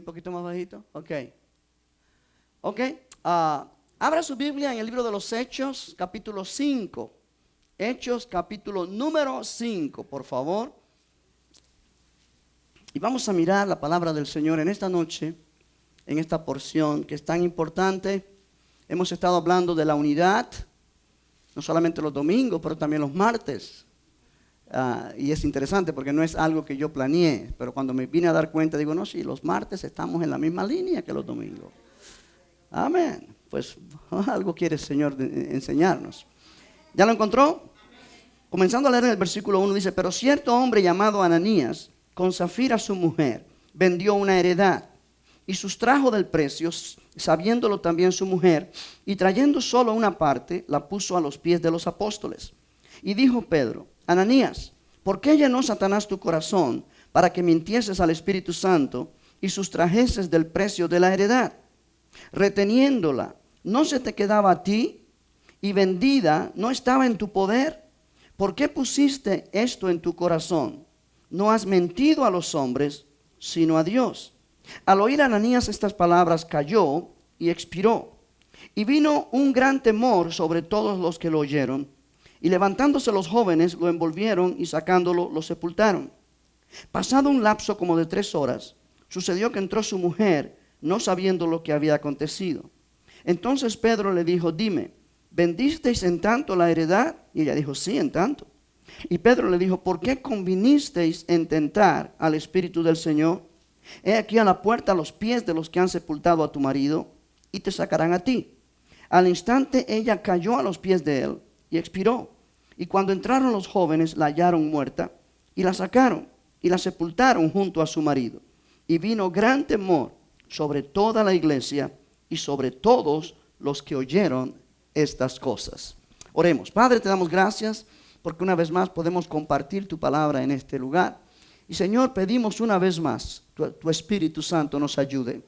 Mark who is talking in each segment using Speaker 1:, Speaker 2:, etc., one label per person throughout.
Speaker 1: Un poquito más bajito. Ok. Ok. Abra su Biblia en el libro de los Hechos, capítulo 5. Hechos, capítulo número 5, por favor. Y vamos a mirar la palabra del Señor en esta noche, en esta porción que es tan importante. Hemos estado hablando de la unidad, no solamente los domingos, pero también los martes. Y es interesante porque no es algo que yo planeé, pero cuando me vine a dar cuenta, digo, no, sí, los martes estamos en la misma línea que los domingos. Amén. Pues algo quiere el Señor enseñarnos. ¿Ya lo encontró? Comenzando a leer en el versículo 1 dice, pero cierto hombre llamado Ananías, con Zafira su mujer, vendió una heredad y sustrajo del precio, sabiéndolo también su mujer, y trayendo solo una parte, la puso a los pies de los apóstoles. Y dijo Pedro, Ananías, ¿por qué llenó Satanás tu corazón para que mintieses al Espíritu Santo y sustrajeses del precio de la heredad? Reteniéndola, ¿no se te quedaba a ti? Y vendida, ¿no estaba en tu poder? ¿Por qué pusiste esto en tu corazón? No has mentido a los hombres, sino a Dios. Al oír Ananías estas palabras, cayó y expiró. Y vino un gran temor sobre todos los que lo oyeron. Y levantándose los jóvenes, lo envolvieron y sacándolo, lo sepultaron. Pasado un lapso como de 3 horas, sucedió que entró su mujer, no sabiendo lo que había acontecido. Entonces Pedro le dijo, dime, ¿vendisteis en tanto la heredad? Y ella dijo, sí, en tanto. Y Pedro le dijo, ¿por qué convinisteis en tentar al Espíritu del Señor? He aquí a la puerta los pies de los que han sepultado a tu marido, y te sacarán a ti. Al instante ella cayó a los pies de él y expiró. Y cuando entraron los jóvenes, la hallaron muerta, y la sacaron, y la sepultaron junto a su marido. Y vino gran temor sobre toda la iglesia, y sobre todos los que oyeron estas cosas. Oremos. Padre, te damos gracias porque una vez más podemos compartir tu palabra en este lugar. Y Señor, pedimos una vez más, tu Espíritu Santo nos ayude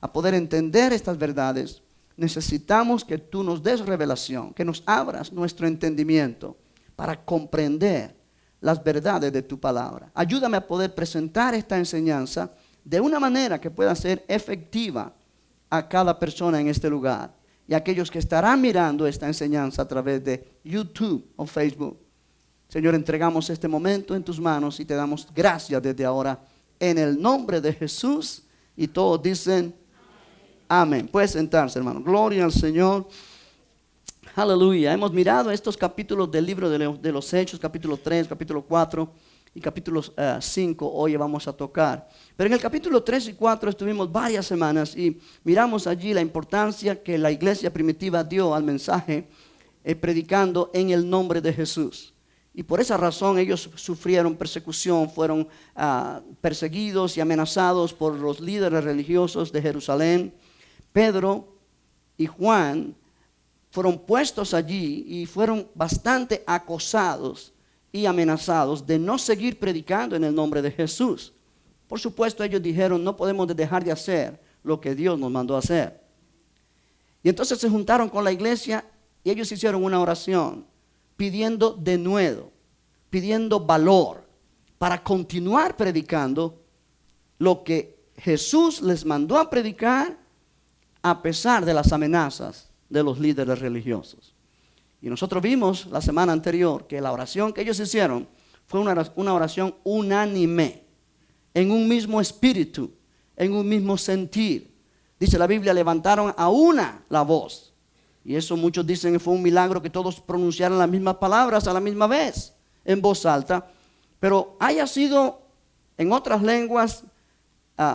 Speaker 1: a poder entender estas verdades. Necesitamos que tú nos des revelación, que nos abras nuestro entendimiento para comprender las verdades de tu palabra. Ayúdame a poder presentar esta enseñanza de una manera que pueda ser efectiva a cada persona en este lugar y a aquellos que estarán mirando esta enseñanza a través de YouTube o Facebook. Señor, entregamos este momento en tus manos y te damos gracias desde ahora en el nombre de Jesús. Y todos dicen amén. Puede sentarse, hermano. Gloria al Señor. Aleluya. Hemos mirado estos capítulos del libro de los Hechos, capítulo 3, capítulo 4 y capítulo 5. Hoy vamos a tocar. Pero en el capítulo 3 y 4 estuvimos varias semanas y miramos allí la importancia que la iglesia primitiva dio al mensaje predicando en el nombre de Jesús. Y por esa razón ellos sufrieron persecución, fueron perseguidos y amenazados por los líderes religiosos de Jerusalén. Pedro y Juan fueron puestos allí y fueron bastante acosados y amenazados de no seguir predicando en el nombre de Jesús. Por supuesto, ellos dijeron, no podemos dejar de hacer lo que Dios nos mandó a hacer. Y entonces se juntaron con la iglesia y ellos hicieron una oración pidiendo denuedo, pidiendo valor para continuar predicando lo que Jesús les mandó a predicar a pesar de las amenazas de los líderes religiosos. Y nosotros vimos la semana anterior que la oración que ellos hicieron fue una oración unánime, en un mismo espíritu, en un mismo sentir. Dice la Biblia, levantaron a una la voz. Y eso muchos dicen que fue un milagro que todos pronunciaran las mismas palabras a la misma vez, en voz alta. Pero haya sido en otras lenguas,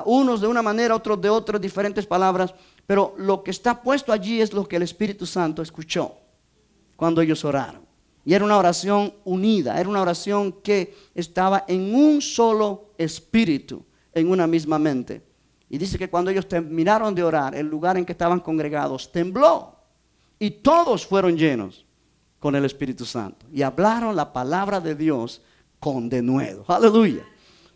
Speaker 1: unos de una manera, otros de otra, diferentes palabras. Pero lo que está puesto allí es lo que el Espíritu Santo escuchó cuando ellos oraron. Y era una oración unida, era una oración que estaba en un solo espíritu, en una misma mente. Y dice que cuando ellos terminaron de orar, el lugar en que estaban congregados tembló. Y todos fueron llenos con el Espíritu Santo. Y hablaron la palabra de Dios con denuedo. Aleluya.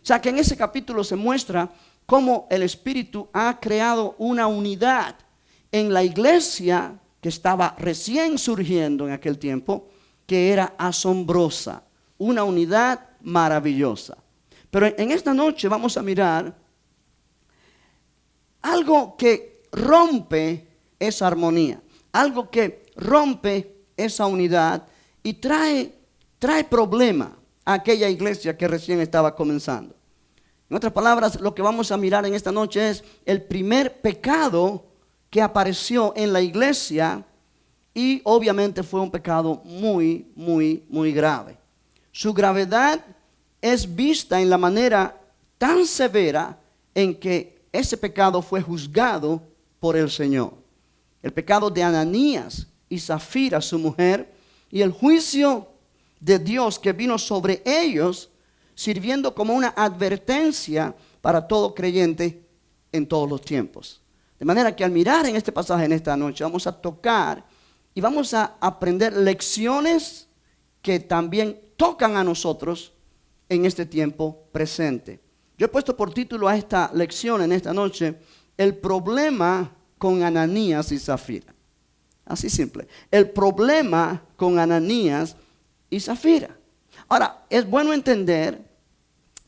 Speaker 1: O sea que en ese capítulo se muestra cómo el Espíritu ha creado una unidad en la iglesia que estaba recién surgiendo en aquel tiempo, que era asombrosa. Una unidad maravillosa. Pero en esta noche vamos a mirar algo que rompe esa armonía, algo que rompe esa unidad y trae problema a aquella iglesia que recién estaba comenzando. En otras palabras, lo que vamos a mirar en esta noche es el primer pecado que apareció en la iglesia y obviamente fue un pecado muy, muy, muy grave. Su gravedad es vista en la manera tan severa en que ese pecado fue juzgado por el Señor. El pecado de Ananías y Zafira, su mujer, y el juicio de Dios que vino sobre ellos, sirviendo como una advertencia para todo creyente en todos los tiempos. De manera que al mirar en este pasaje en esta noche, vamos a tocar y vamos a aprender lecciones que también tocan a nosotros en este tiempo presente. Yo he puesto por título a esta lección en esta noche, el problema con Ananías y Zafira. Así simple. El problema con Ananías y Zafira. Ahora, es bueno entender,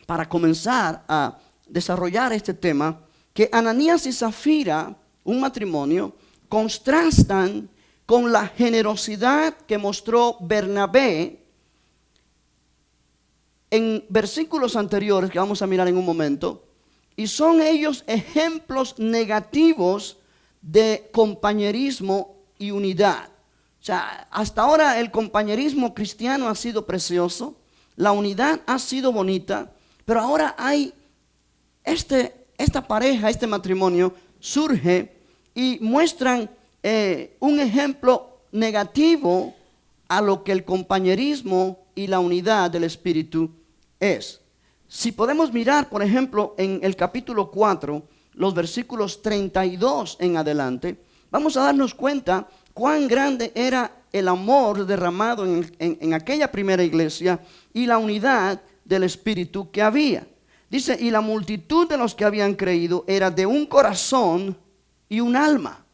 Speaker 1: para comenzar a desarrollar este tema, que Ananías y Zafira, un matrimonio, contrastan con la generosidad que mostró Bernabé en versículos anteriores que vamos a mirar en un momento, y son ellos ejemplos negativos de compañerismo y unidad. O sea, hasta ahora el compañerismo cristiano ha sido precioso, la unidad ha sido bonita, pero ahora hay esta pareja, este matrimonio surge y muestran un ejemplo negativo a lo que el compañerismo y la unidad del Espíritu es. Si podemos mirar, por ejemplo, en el capítulo 4, los versículos 32 en adelante, vamos a darnos cuenta cuán grande era el amor derramado en aquella primera iglesia y la unidad del Espíritu que había. Dice, y la multitud de los que habían creído era de un corazón y un alma.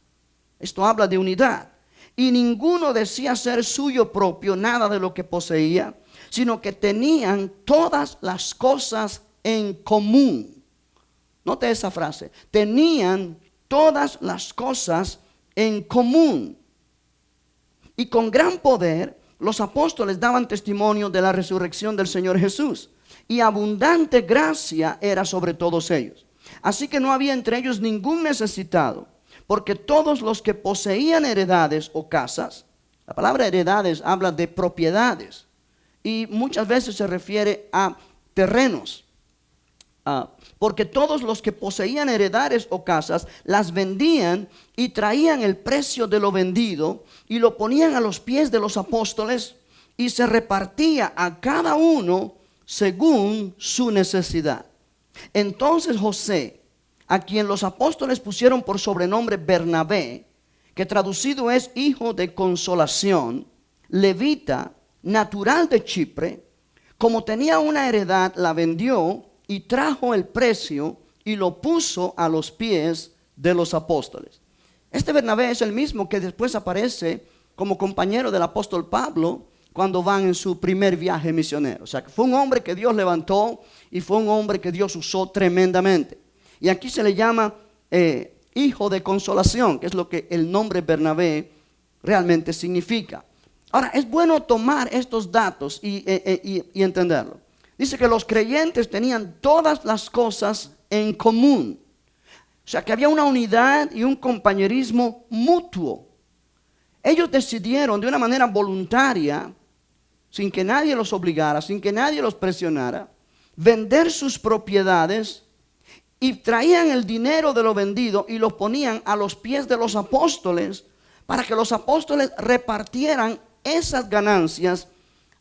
Speaker 1: Esto habla de unidad. Y ninguno decía ser suyo propio nada de lo que poseía, sino que tenían todas las cosas en común. Note esa frase. Tenían todas las cosas en común. Y con gran poder los apóstoles daban testimonio de la resurrección del Señor Jesús. Y abundante gracia era sobre todos ellos. Así que no había entre ellos ningún necesitado, porque todos los que poseían heredades o casas, la palabra heredades habla de propiedades y muchas veces se refiere a terrenos. Porque todos los que poseían heredades o casas las vendían y traían el precio de lo vendido y lo ponían a los pies de los apóstoles y se repartía a cada uno según su necesidad. Entonces José, a quien los apóstoles pusieron por sobrenombre Bernabé, que traducido es hijo de consolación, levita, natural de Chipre, como tenía una heredad, la vendió y trajo el precio y lo puso a los pies de los apóstoles. Este Bernabé es el mismo que después aparece como compañero del apóstol Pablo cuando van en su primer viaje misionero. O sea, que fue un hombre que Dios levantó y fue un hombre que Dios usó tremendamente. Y aquí se le llama hijo de consolación, que es lo que el nombre Bernabé realmente significa. Ahora, es bueno tomar estos datos y entenderlo. Dice que los creyentes tenían todas las cosas en común. O sea, que había una unidad y un compañerismo mutuo. Ellos decidieron de una manera voluntaria, sin que nadie los obligara, sin que nadie los presionara, vender sus propiedades y traían el dinero de lo vendido y lo ponían a los pies de los apóstoles para que los apóstoles repartieran esas ganancias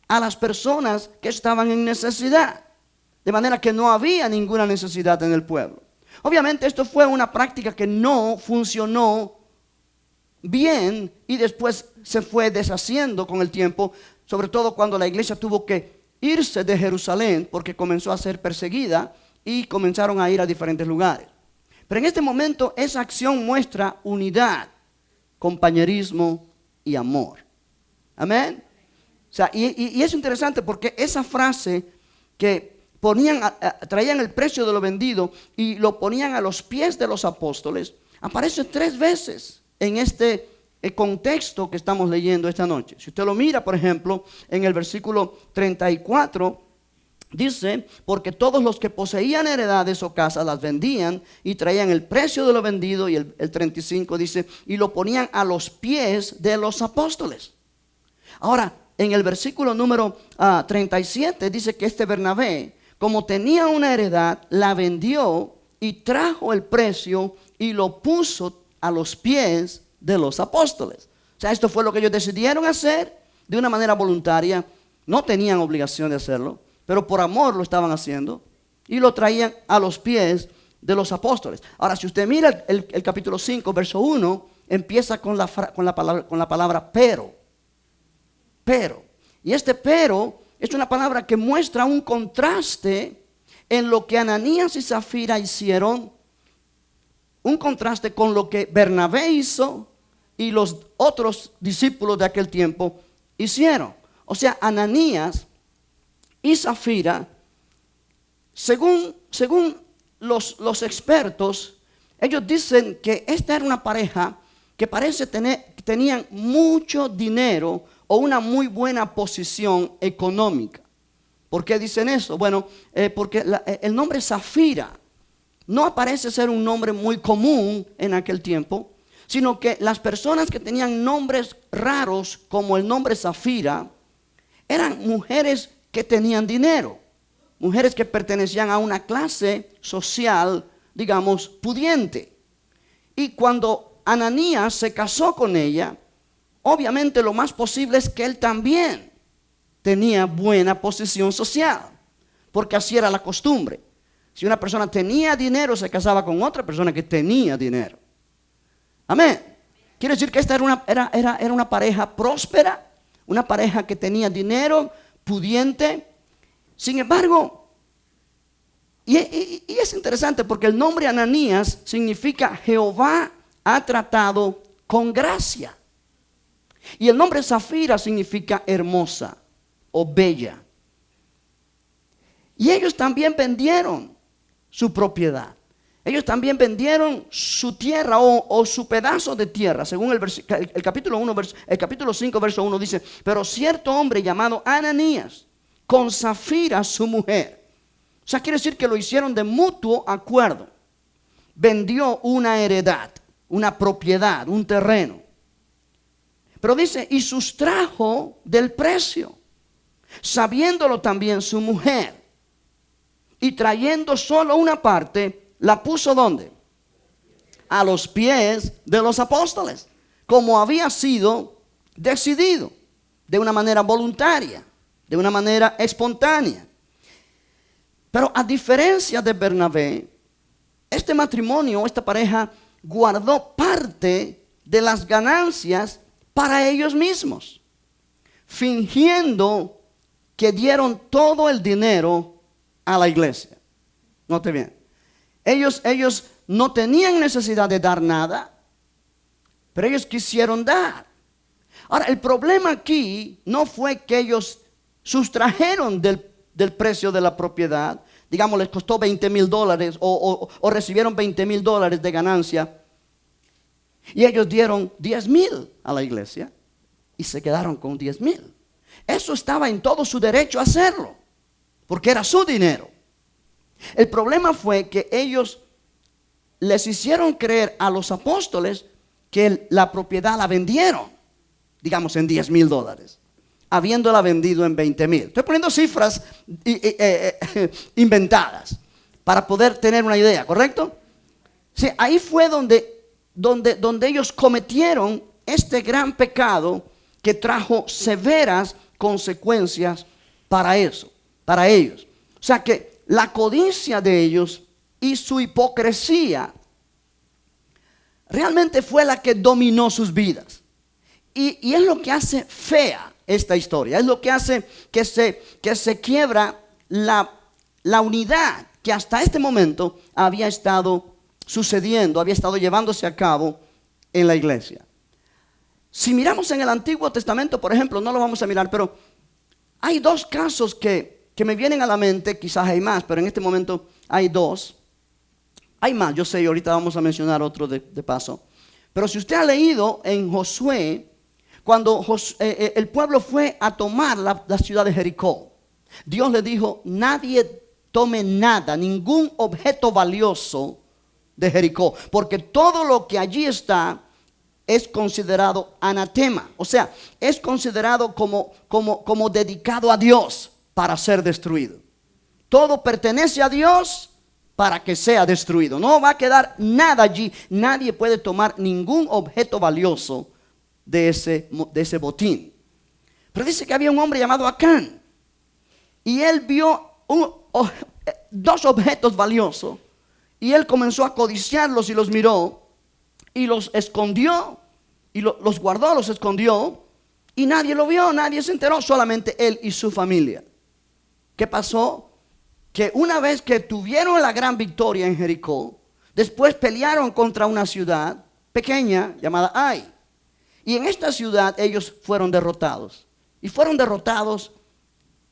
Speaker 1: a las personas que estaban en necesidad. De manera que no había ninguna necesidad en el pueblo. Obviamente esto fue una práctica que no funcionó bien y después se fue deshaciendo con el tiempo, sobre todo cuando la iglesia tuvo que irse de Jerusalén porque comenzó a ser perseguida y comenzaron a ir a diferentes lugares. Pero en este momento esa acción muestra unidad, compañerismo y amor. Amén. O sea, y es interesante porque esa frase que traían el precio de lo vendido y lo ponían a los pies de los apóstoles, aparece 3 veces en este contexto que estamos leyendo esta noche. Si usted lo mira, por ejemplo, en el versículo 34, dice: porque todos los que poseían heredades o casas las vendían y traían el precio de lo vendido. Y el 35 dice: y lo ponían a los pies de los apóstoles. Ahora, en el versículo número 37 dice que este Bernabé, como tenía una heredad, la vendió y trajo el precio y lo puso a los pies de los apóstoles. O sea, esto fue lo que ellos decidieron hacer de una manera voluntaria. No tenían obligación de hacerlo, pero por amor lo estaban haciendo y lo traían a los pies de los apóstoles. Ahora, si usted mira el capítulo 5, verso 1, empieza con la palabra pero. Pero. Y este pero es una palabra que muestra un contraste en lo que Ananías y Zafira hicieron, un contraste con lo que Bernabé hizo y los otros discípulos de aquel tiempo hicieron. O sea, Ananías y Zafira, según los expertos, ellos dicen que esta era una pareja que tenían mucho dinero o una muy buena posición económica. ¿Por qué dicen eso? Bueno, porque el nombre Zafira no aparece ser un nombre muy común en aquel tiempo, sino que las personas que tenían nombres raros como el nombre Zafira eran mujeres que tenían dinero, mujeres que pertenecían a una clase social, digamos, pudiente. Y cuando Ananías se casó con ella, obviamente lo más posible es que él también tenía buena posición social, porque así era la costumbre. Si una persona tenía dinero, se casaba con otra persona que tenía dinero. Amén. Quiere decir que esta era una pareja próspera, una pareja que tenía dinero, pudiente. Sin embargo, y es interesante porque el nombre Ananías significa Jehová ha tratado con gracia. Y el nombre Zafira significa hermosa o bella. Y ellos también vendieron su propiedad. Ellos también vendieron su tierra o su pedazo de tierra. Según el capítulo 5, verso 1 dice: pero cierto hombre llamado Ananías, con Zafira su mujer. O sea, quiere decir que lo hicieron de mutuo acuerdo. Vendió una heredad, una propiedad, un terreno. Pero dice: y sustrajo del precio, sabiéndolo también su mujer. Y trayendo solo una parte, la puso ¿dónde? A los pies de los apóstoles, como había sido decidido, de una manera voluntaria, de una manera espontánea. Pero a diferencia de Bernabé, este matrimonio, esta pareja, guardó parte de las ganancias para ellos mismos, fingiendo que dieron todo el dinero a la iglesia. Note bien, ellos no tenían necesidad de dar nada, pero ellos quisieron dar. Ahora, el problema aquí no fue que ellos sustrajeron del precio de la propiedad. Digamos, les costó $20,000 o recibieron $20,000 de ganancia. Y ellos dieron 10,000 a la iglesia y se quedaron con 10,000. Eso estaba en todo su derecho a hacerlo, porque era su dinero. El problema fue que ellos les hicieron creer a los apóstoles que la propiedad la vendieron, digamos, en $10,000, habiéndola vendido en 20,000. Estoy poniendo cifras inventadas para poder tener una idea, ¿correcto? Sí, ahí fue donde ellos cometieron este gran pecado que trajo severas consecuencias para ellos. O sea que la codicia de ellos y su hipocresía realmente fue la que dominó sus vidas. Y es lo que hace fea esta historia. Es lo que hace que se quiebra la unidad que hasta este momento había estado sucediendo, había estado llevándose a cabo en la iglesia. Si miramos en el Antiguo Testamento, por ejemplo, no lo vamos a mirar, pero hay dos casos que que me vienen a la mente, quizás hay más, pero en este momento hay dos. Hay más, yo sé, y ahorita vamos a mencionar otro de paso. Pero si usted ha leído en Josué, cuando el pueblo fue a tomar la ciudad de Jericó, Dios le dijo, nadie tome nada, ningún objeto valioso de Jericó, porque todo lo que allí está es considerado anatema, o sea, es considerado como dedicado a Dios para ser destruido. Todo pertenece a Dios para que sea destruido. No va a quedar nada allí. Nadie puede tomar ningún objeto valioso de ese botín. Pero dice que había un hombre llamado Acán, y él vio dos objetos valiosos, y él comenzó a codiciarlos y los miró y los escondió, y los guardó, los escondió, y nadie lo vio, nadie se enteró, solamente él y su familia. ¿Qué pasó? Que una vez que tuvieron la gran victoria en Jericó, después pelearon contra una ciudad pequeña llamada Ai. Y en esta ciudad ellos fueron derrotados. Y fueron derrotados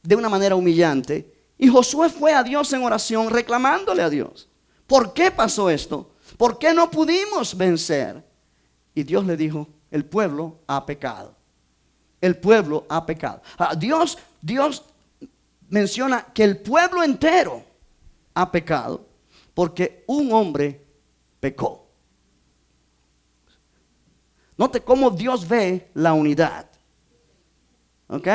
Speaker 1: de una manera humillante. Y Josué fue a Dios en oración reclamándole a Dios. ¿Por qué pasó esto? ¿Por qué no pudimos vencer? Y Dios le dijo, el pueblo ha pecado. El pueblo ha pecado. Dios menciona que el pueblo entero ha pecado porque un hombre pecó. Note cómo Dios ve la unidad. ¿Ok?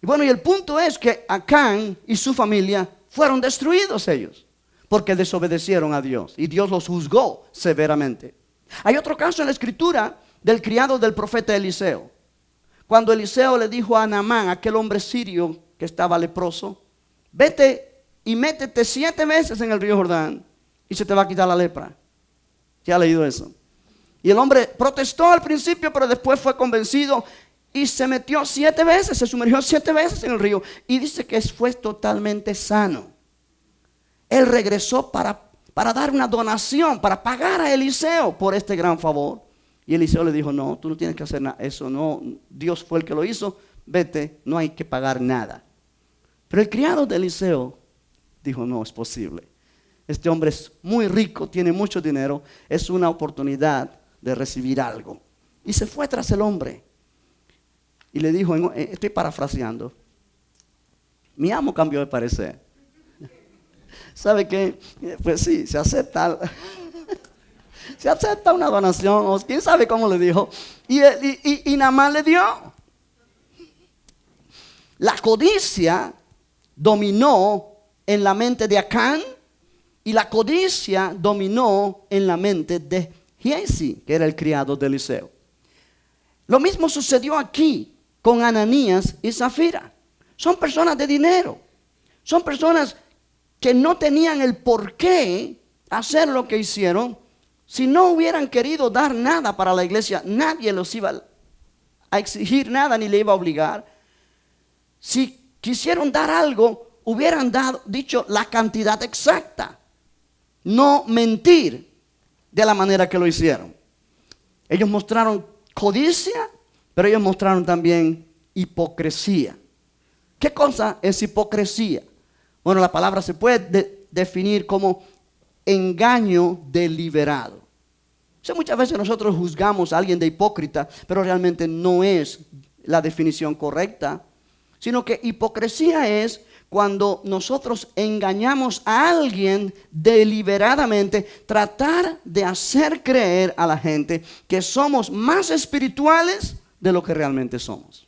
Speaker 1: Y bueno, y el punto es que Acán y su familia fueron destruidos ellos, porque desobedecieron a Dios y Dios los juzgó severamente. Hay otro caso en la escritura del criado del profeta Eliseo. Cuando Eliseo le dijo a Naamán, aquel hombre sirio que estaba leproso, vete y métete 7 veces en el río Jordán y se te va a quitar la lepra. ¿Ya ha leído eso? Y el hombre protestó al principio, pero después fue convencido y se metió 7 veces, se sumergió 7 veces en el río y dice que fue totalmente sano. Él regresó para dar una donación, para pagar a Eliseo por este gran favor. Y Eliseo le dijo, no, tú no tienes que hacer nada, eso no, Dios fue el que lo hizo, vete, no hay que pagar nada. Pero el criado de Eliseo dijo, no es posible. Este hombre es muy rico, tiene mucho dinero, es una oportunidad de recibir algo. Y se fue tras el hombre. Y le dijo, estoy parafraseando, mi amo cambió de parecer. ¿Sabe qué? Pues sí, se acepta una donación, o quién sabe cómo le dijo. Y Naamán le dio. La codicia dominó en la mente de Acán, y la codicia dominó en la mente de Giezi, que era el criado de Eliseo. Lo mismo sucedió aquí con Ananías y Zafira. Son personas de dinero. Son personas que no tenían el por qué hacer lo que hicieron. Si no hubieran querido dar nada para la iglesia, nadie los iba a exigir nada ni le iba a obligar. Si quisieron dar algo, hubieran dicho la cantidad exacta. No mentir de la manera que lo hicieron. Ellos mostraron codicia, pero ellos mostraron también hipocresía. ¿Qué cosa es hipocresía? Bueno, la palabra se puede definir como engaño deliberado. O sea, muchas veces nosotros juzgamos a alguien de hipócrita, pero realmente no es la definición correcta, sino que hipocresía es cuando nosotros engañamos a alguien deliberadamente, tratar de hacer creer a la gente que somos más espirituales de lo que realmente somos.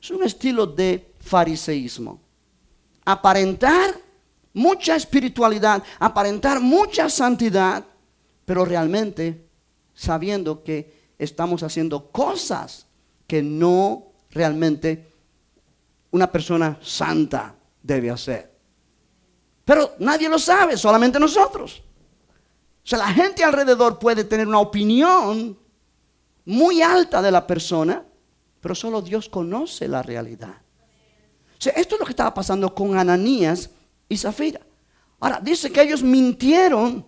Speaker 1: Es un estilo de fariseísmo. Aparentar mucha espiritualidad, aparentar mucha santidad, pero realmente sabiendo que estamos haciendo cosas que no realmente una persona santa debe hacer. Pero nadie lo sabe, solamente nosotros. O sea, la gente alrededor puede tener una opinión muy alta de la persona, pero solo Dios conoce la realidad. O sea, esto es lo que estaba pasando con Ananías y Zafira. Ahora, dice que ellos mintieron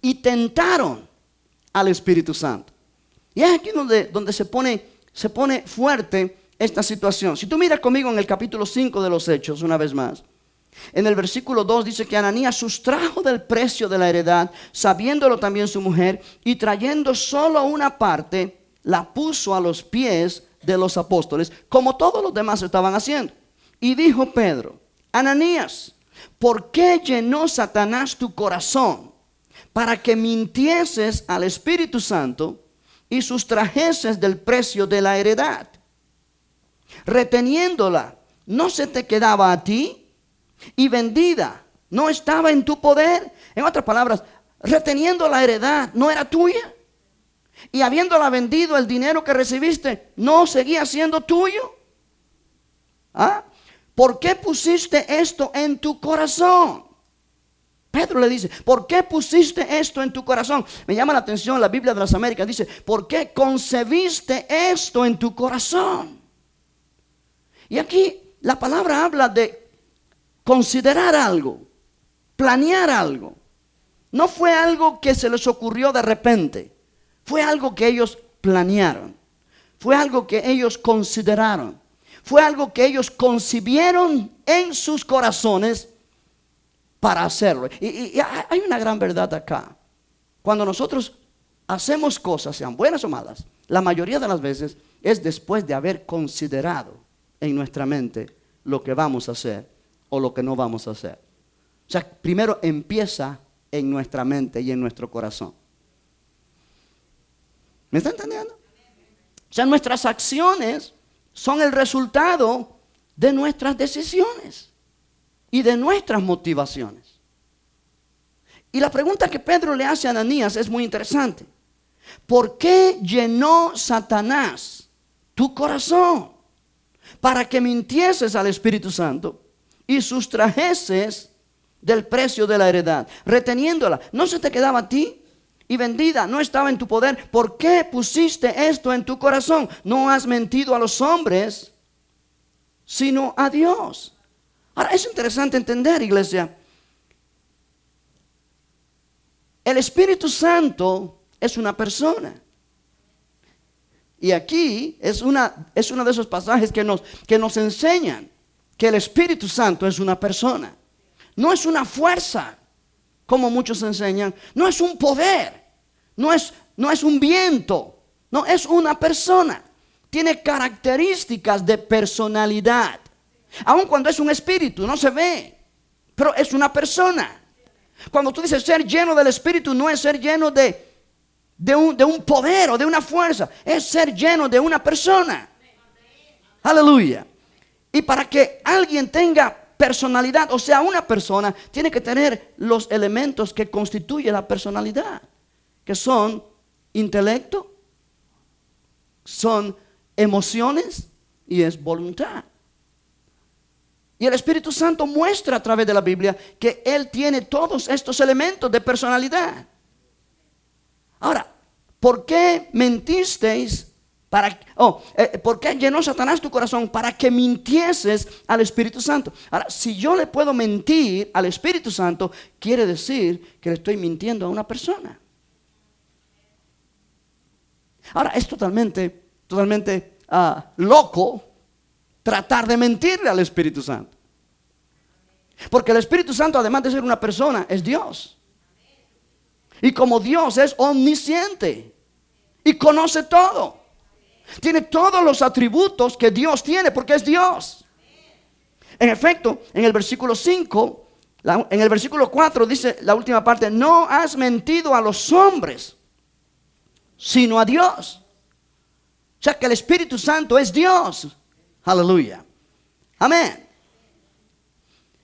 Speaker 1: y tentaron al Espíritu Santo. Y es aquí donde se pone fuerte esta situación. Si tú miras conmigo en el capítulo 5 de los Hechos, una vez más, en el versículo 2 dice que Ananías sustrajo del precio de la heredad, sabiéndolo también su mujer, y trayendo solo una parte, la puso a los pies de los apóstoles, como todos los demás estaban haciendo. Y dijo Pedro: Ananías, ¿por qué llenó Satanás tu corazón para que mintieses al Espíritu Santo y sustrajeses del precio de la heredad? Reteniéndola, ¿no se te quedaba a ti? Y vendida, ¿no estaba en tu poder? En otras palabras, reteniendo la heredad, ¿no era tuya? Y habiéndola vendido, el dinero que recibiste, ¿no seguía siendo tuyo? ¿Ah? ¿Por qué pusiste esto en tu corazón? Pedro le dice: ¿por qué pusiste esto en tu corazón? Me llama la atención la Biblia de las Américas. Dice: ¿por qué concebiste esto en tu corazón? Y aquí la palabra habla de considerar algo, planear algo. No fue algo que se les ocurrió de repente. Fue algo que ellos planearon. Fue algo que ellos consideraron. Fue algo que ellos concibieron en sus corazones para hacerlo. Y hay una gran verdad acá. Cuando nosotros hacemos cosas, sean buenas o malas, la mayoría de las veces es después de haber considerado en nuestra mente lo que vamos a hacer o lo que no vamos a hacer. O sea, primero empieza en nuestra mente y en nuestro corazón. ¿Me está entendiendo? O sea, nuestras acciones son el resultado de nuestras decisiones y de nuestras motivaciones. Y la pregunta que Pedro le hace a Ananías es muy interesante. ¿Por qué llenó Satanás tu corazón para que mintieses al Espíritu Santo y sustrajeses del precio de la heredad, reteniéndola? ¿No se te quedaba a ti? Y vendida, no estaba en tu poder. ¿Por qué pusiste esto en tu corazón? No has mentido a los hombres, sino a Dios. Ahora, es interesante entender, iglesia. El Espíritu Santo es una persona. Y aquí es uno de esos pasajes que nos enseñan que el Espíritu Santo es una persona. No es una fuerza, como muchos enseñan. No es un poder. No es un viento. No, es una persona. Tiene características de personalidad. Aun cuando es un espíritu, no se ve. Pero es una persona. Cuando tú dices ser lleno del Espíritu, no es ser lleno de un poder o de una fuerza. Es ser lleno de una persona. Aleluya. Y para que alguien tenga personalidad, o sea, una persona, tiene que tener los elementos que constituyen la personalidad, que son intelecto, son emociones y es voluntad. Y el Espíritu Santo muestra a través de la Biblia que Él tiene todos estos elementos de personalidad. Ahora, ¿por qué mentisteis? ¿Por qué llenó Satanás tu corazón? Para que mintieses al Espíritu Santo. Ahora, si yo le puedo mentir al Espíritu Santo, quiere decir que le estoy mintiendo a una persona. Ahora, es totalmente loco tratar de mentirle al Espíritu Santo. Porque el Espíritu Santo, además de ser una persona, es Dios. Y como Dios es omnisciente y conoce todo. Tiene todos los atributos que Dios tiene porque es Dios. En efecto, en el versículo 5, en el versículo 4 dice la última parte: no has mentido a los hombres, sino a Dios. O sea que el Espíritu Santo es Dios. Aleluya. Amén.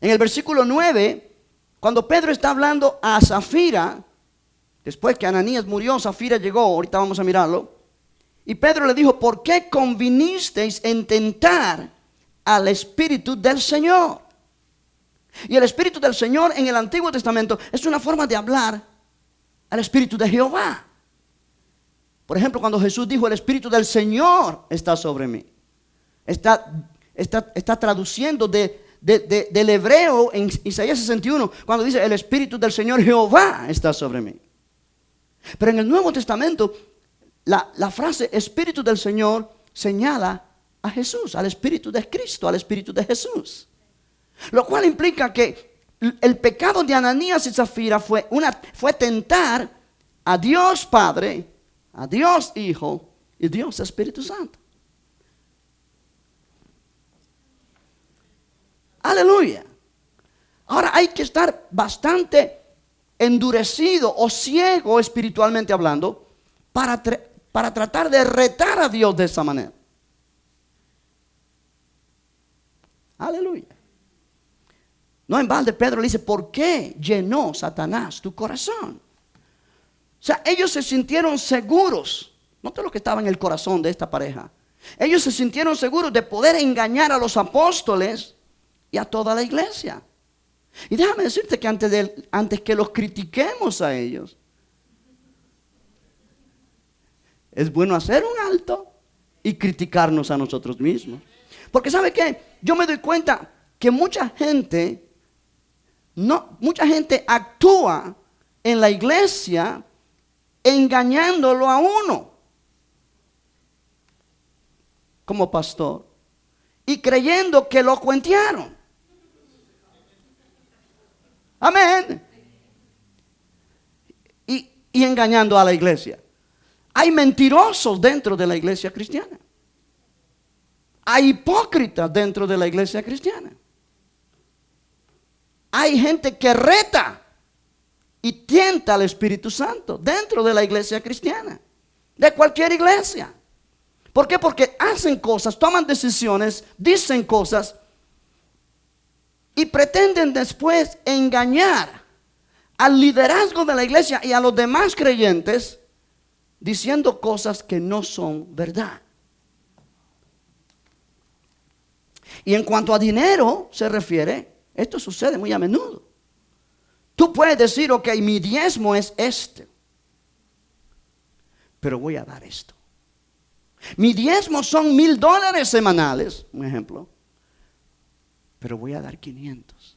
Speaker 1: En el versículo 9, cuando Pedro está hablando a Zafira, después que Ananías murió, Zafira llegó, ahorita vamos a mirarlo. Y Pedro le dijo: ¿por qué convinisteis en tentar al Espíritu del Señor? Y el Espíritu del Señor en el Antiguo Testamento es una forma de hablar al Espíritu de Jehová. Por ejemplo, cuando Jesús dijo: el Espíritu del Señor está sobre mí. Está traduciendo del hebreo en Isaías 61, cuando dice: el Espíritu del Señor Jehová está sobre mí. Pero en el Nuevo Testamento, la frase Espíritu del Señor señala a Jesús, al Espíritu de Cristo, al Espíritu de Jesús. Lo cual implica que el pecado de Ananías y Zafira fue tentar a Dios Padre, a Dios Hijo y Dios Espíritu Santo. Aleluya. Ahora hay que estar bastante endurecido o ciego espiritualmente hablando para tratar de retar a Dios de esa manera. Aleluya. No en balde Pedro le dice, ¿por qué llenó Satanás tu corazón? O sea, ellos se sintieron seguros. Note lo que estaba en el corazón de esta pareja. Ellos se sintieron seguros de poder engañar a los apóstoles y a toda la iglesia. Y déjame decirte que antes que los critiquemos a ellos, es bueno hacer un alto y criticarnos a nosotros mismos. Porque ¿sabe qué? Yo me doy cuenta que mucha gente actúa en la iglesia engañándolo a uno como pastor y creyendo que lo cuentearon. Amén. Y engañando a la iglesia. Hay mentirosos dentro de la iglesia cristiana. Hay hipócritas dentro de la iglesia cristiana. Hay gente que reta y tienta al Espíritu Santo dentro de la iglesia cristiana. De cualquier iglesia. ¿Por qué? Porque hacen cosas, toman decisiones, dicen cosas y pretenden después engañar al liderazgo de la iglesia y a los demás creyentes diciendo cosas que no son verdad. Y en cuanto a dinero se refiere, esto sucede muy a menudo. Tú puedes decir, ok, mi diezmo es este, pero voy a dar esto. Mi diezmo son $1,000 semanales, un ejemplo, pero voy a dar 500.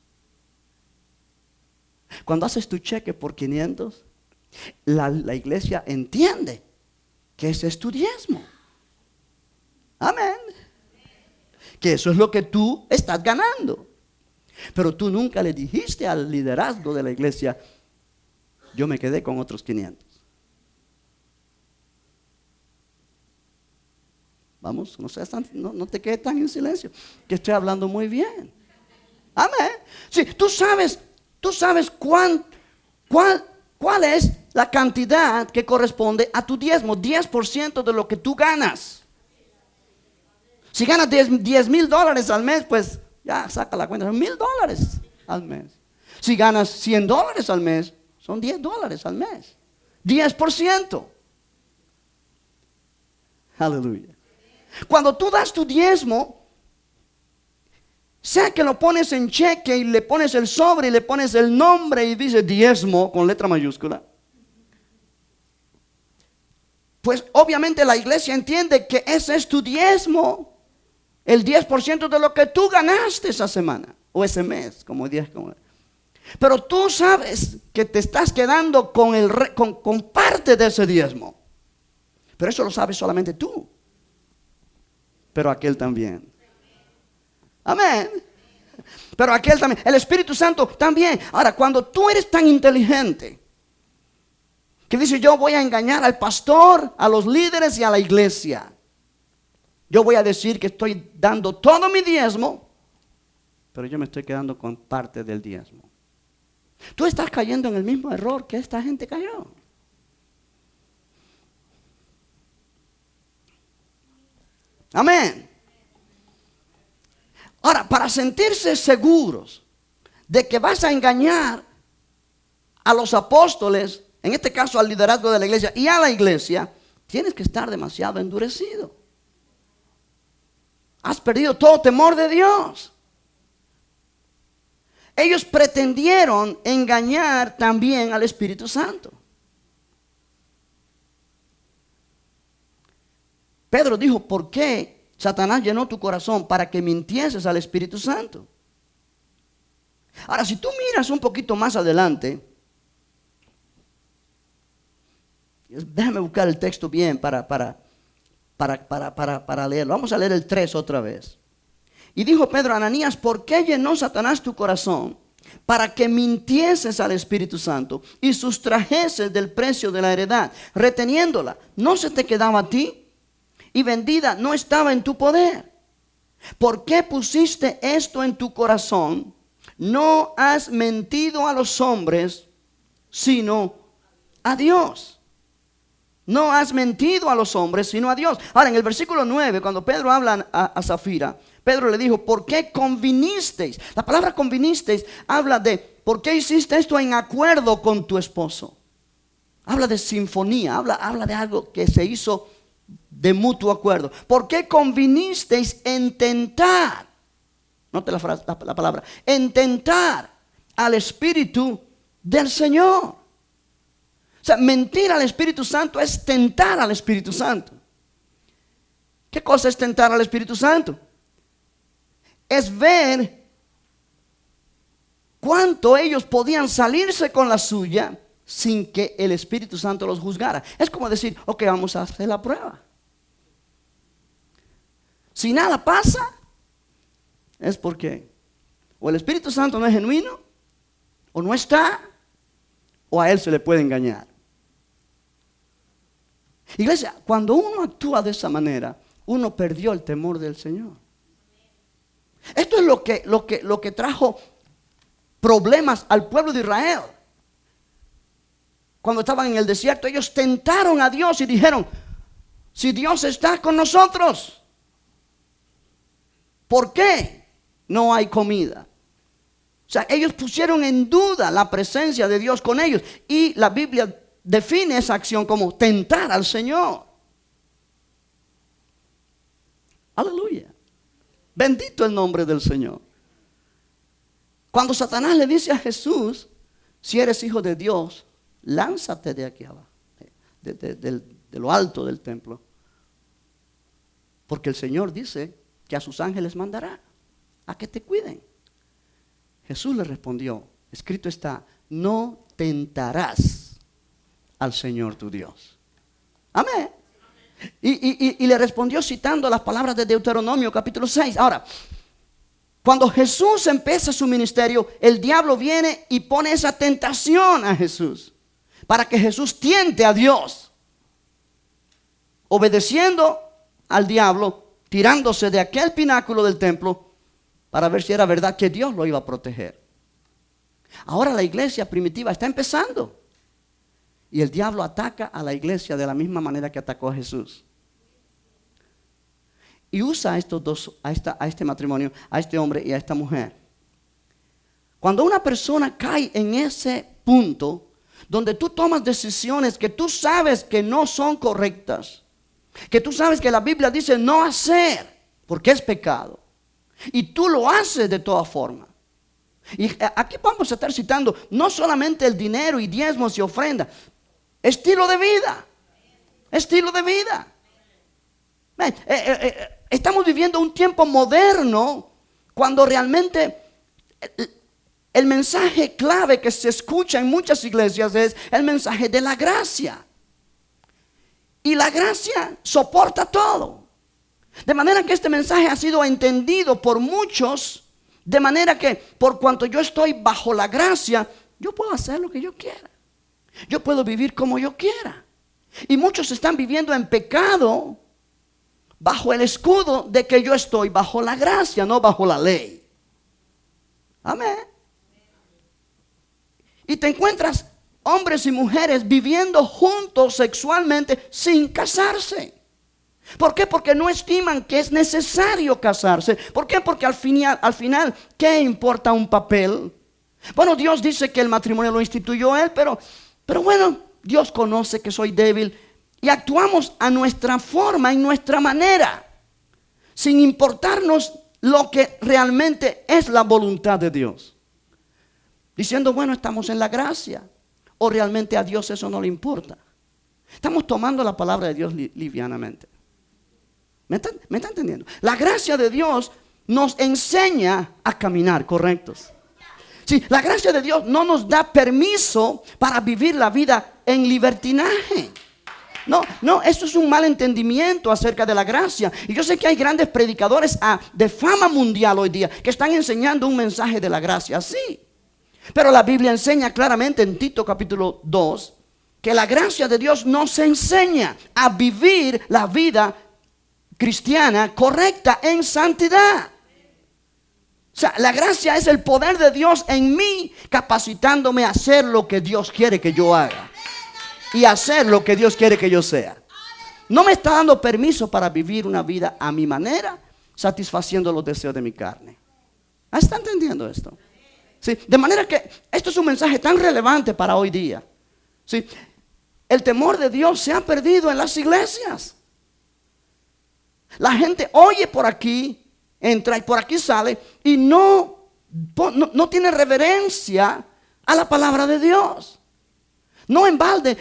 Speaker 1: Cuando haces tu cheque por 500, la iglesia entiende que ese es tu diezmo. Amén. Que eso es lo que tú estás ganando. Pero tú nunca le dijiste al liderazgo de la iglesia, yo me quedé con otros 500. Vamos, no te quedes tan en silencio, que estoy hablando muy bien. Amén. Sí, tú sabes cuál es la cantidad que corresponde a tu diezmo, 10% de lo que tú ganas. Si ganas $10,000 al mes, pues ya saca la cuenta, son $1,000 al mes. Si ganas $100 al mes, son $10 al mes. 10%. Aleluya. Cuando tú das tu diezmo, sea que lo pones en cheque y le pones el sobre y le pones el nombre y dice diezmo con letra mayúscula, pues obviamente la iglesia entiende que ese es tu diezmo, el 10% de lo que tú ganaste esa semana o ese mes, como 10. Pero tú sabes que te estás quedando con parte de ese diezmo. Pero eso lo sabes solamente tú. Pero aquel también. Amén. Pero aquel también. El Espíritu Santo también. Ahora, cuando tú eres tan inteligente que dices, yo voy a engañar al pastor, a los líderes y a la iglesia. Yo voy a decir que estoy dando todo mi diezmo, pero yo me estoy quedando con parte del diezmo. Tú estás cayendo en el mismo error que esta gente cayó. Amén. Ahora, para sentirse seguros de que vas a engañar a los apóstoles, en este caso al liderazgo de la iglesia y a la iglesia, tienes que estar demasiado endurecido. Has perdido todo temor de Dios. Ellos pretendieron engañar también al Espíritu Santo. Pedro dijo, ¿por qué Satanás llenó tu corazón? Para que mintieses al Espíritu Santo. Ahora, si tú miras un poquito más adelante, déjame buscar el texto bien para para leerlo. Vamos a leer el 3 otra vez. Y dijo Pedro a Ananías: ¿por qué llenó Satanás tu corazón para que mintieses al Espíritu Santo y sustrajeses del precio de la heredad, reteniéndola? ¿No se te quedaba a ti? Y vendida no estaba en tu poder. ¿Por qué pusiste esto en tu corazón? No has mentido a los hombres, sino a Dios. No has mentido a los hombres, sino a Dios. Ahora, en el versículo 9, cuando Pedro habla a Zafira, Pedro le dijo: ¿por qué convinisteis? La palabra convinisteis habla de ¿por qué hiciste esto en acuerdo con tu esposo? Habla de sinfonía, habla de algo que se hizo de mutuo acuerdo. ¿Por qué convinisteis en tentar? Note la palabra, en tentar al Espíritu del Señor. O sea, mentir al Espíritu Santo es tentar al Espíritu Santo. ¿Qué cosa es tentar al Espíritu Santo? Es ver cuánto ellos podían salirse con la suya sin que el Espíritu Santo los juzgara. Es como decir: ok, vamos a hacer la prueba. Si nada pasa, es porque o el Espíritu Santo no es genuino, o no está, o a él se le puede engañar. Iglesia, cuando uno actúa de esa manera, uno perdió el temor del Señor. Esto es lo que trajo problemas al pueblo de Israel. Cuando estaban en el desierto, ellos tentaron a Dios y dijeron: si Dios está con nosotros, ¿por qué no hay comida? O sea, ellos pusieron en duda la presencia de Dios con ellos. Y la Biblia define esa acción como tentar al Señor. Aleluya. Bendito el nombre del Señor. Cuando Satanás le dice a Jesús: si eres hijo de Dios, lánzate de aquí abajo, de lo alto del templo. Porque el Señor dice que a sus ángeles mandará a que te cuiden. Jesús le respondió: escrito está, no tentarás al Señor tu Dios. Amén. Y le respondió citando las palabras de Deuteronomio capítulo 6. Ahora, cuando Jesús empieza su ministerio, el diablo viene y pone esa tentación a Jesús, para que Jesús tiente a Dios, obedeciendo al diablo, tirándose de aquel pináculo del templo, para ver si era verdad que Dios lo iba a proteger. Ahora la iglesia primitiva está empezando, y el diablo ataca a la iglesia de la misma manera que atacó a Jesús. Y usa a estos dos, a este matrimonio, a este hombre y a esta mujer. Cuando una persona cae en ese punto donde tú tomas decisiones que tú sabes que no son correctas, que tú sabes que la Biblia dice no hacer, porque es pecado, y tú lo haces de toda forma. Y aquí vamos a estar citando no solamente el dinero y diezmos y ofrendas, estilo de vida. Estilo de vida. Estamos viviendo un tiempo moderno cuando realmente el mensaje clave que se escucha en muchas iglesias es el mensaje de la gracia. Y la gracia soporta todo. De manera que este mensaje ha sido entendido por muchos, de manera que por cuanto yo estoy bajo la gracia, yo puedo hacer lo que yo quiera. Yo puedo vivir como yo quiera. Y muchos están viviendo en pecado bajo el escudo de que yo estoy bajo la gracia, no bajo la ley. Amén. Y te encuentras hombres y mujeres viviendo juntos sexualmente sin casarse. ¿Por qué? Porque no estiman que es necesario casarse. ¿Por qué? Porque al final, ¿qué importa un papel? Bueno, Dios dice que el matrimonio lo instituyó Él, pero bueno, Dios conoce que soy débil y actuamos a nuestra forma, en nuestra manera, sin importarnos lo que realmente es la voluntad de Dios. Diciendo, bueno, estamos en la gracia, o realmente a Dios eso no le importa. Estamos tomando la palabra de Dios livianamente. ¿Me está entendiendo? La gracia de Dios nos enseña a caminar correctos. Sí, la gracia de Dios no nos da permiso para vivir la vida en libertinaje. No, esto es un mal entendimiento acerca de la gracia. Y yo sé que hay grandes predicadores de fama mundial hoy día que están enseñando un mensaje de la gracia así. Pero la Biblia enseña claramente en Tito capítulo 2 que la gracia de Dios nos enseña a vivir la vida cristiana correcta en santidad. O sea, la gracia es el poder de Dios en mí, capacitándome a hacer lo que Dios quiere que yo haga y hacer lo que Dios quiere que yo sea. No me está dando permiso para vivir una vida a mi manera, satisfaciendo los deseos de mi carne. ¿Está entendiendo esto? ¿Sí? De manera que esto es un mensaje tan relevante para hoy día. ¿Sí? El temor de Dios se ha perdido en las iglesias. La gente oye por aquí, entra y por aquí sale y no tiene reverencia a la palabra de Dios. No en balde.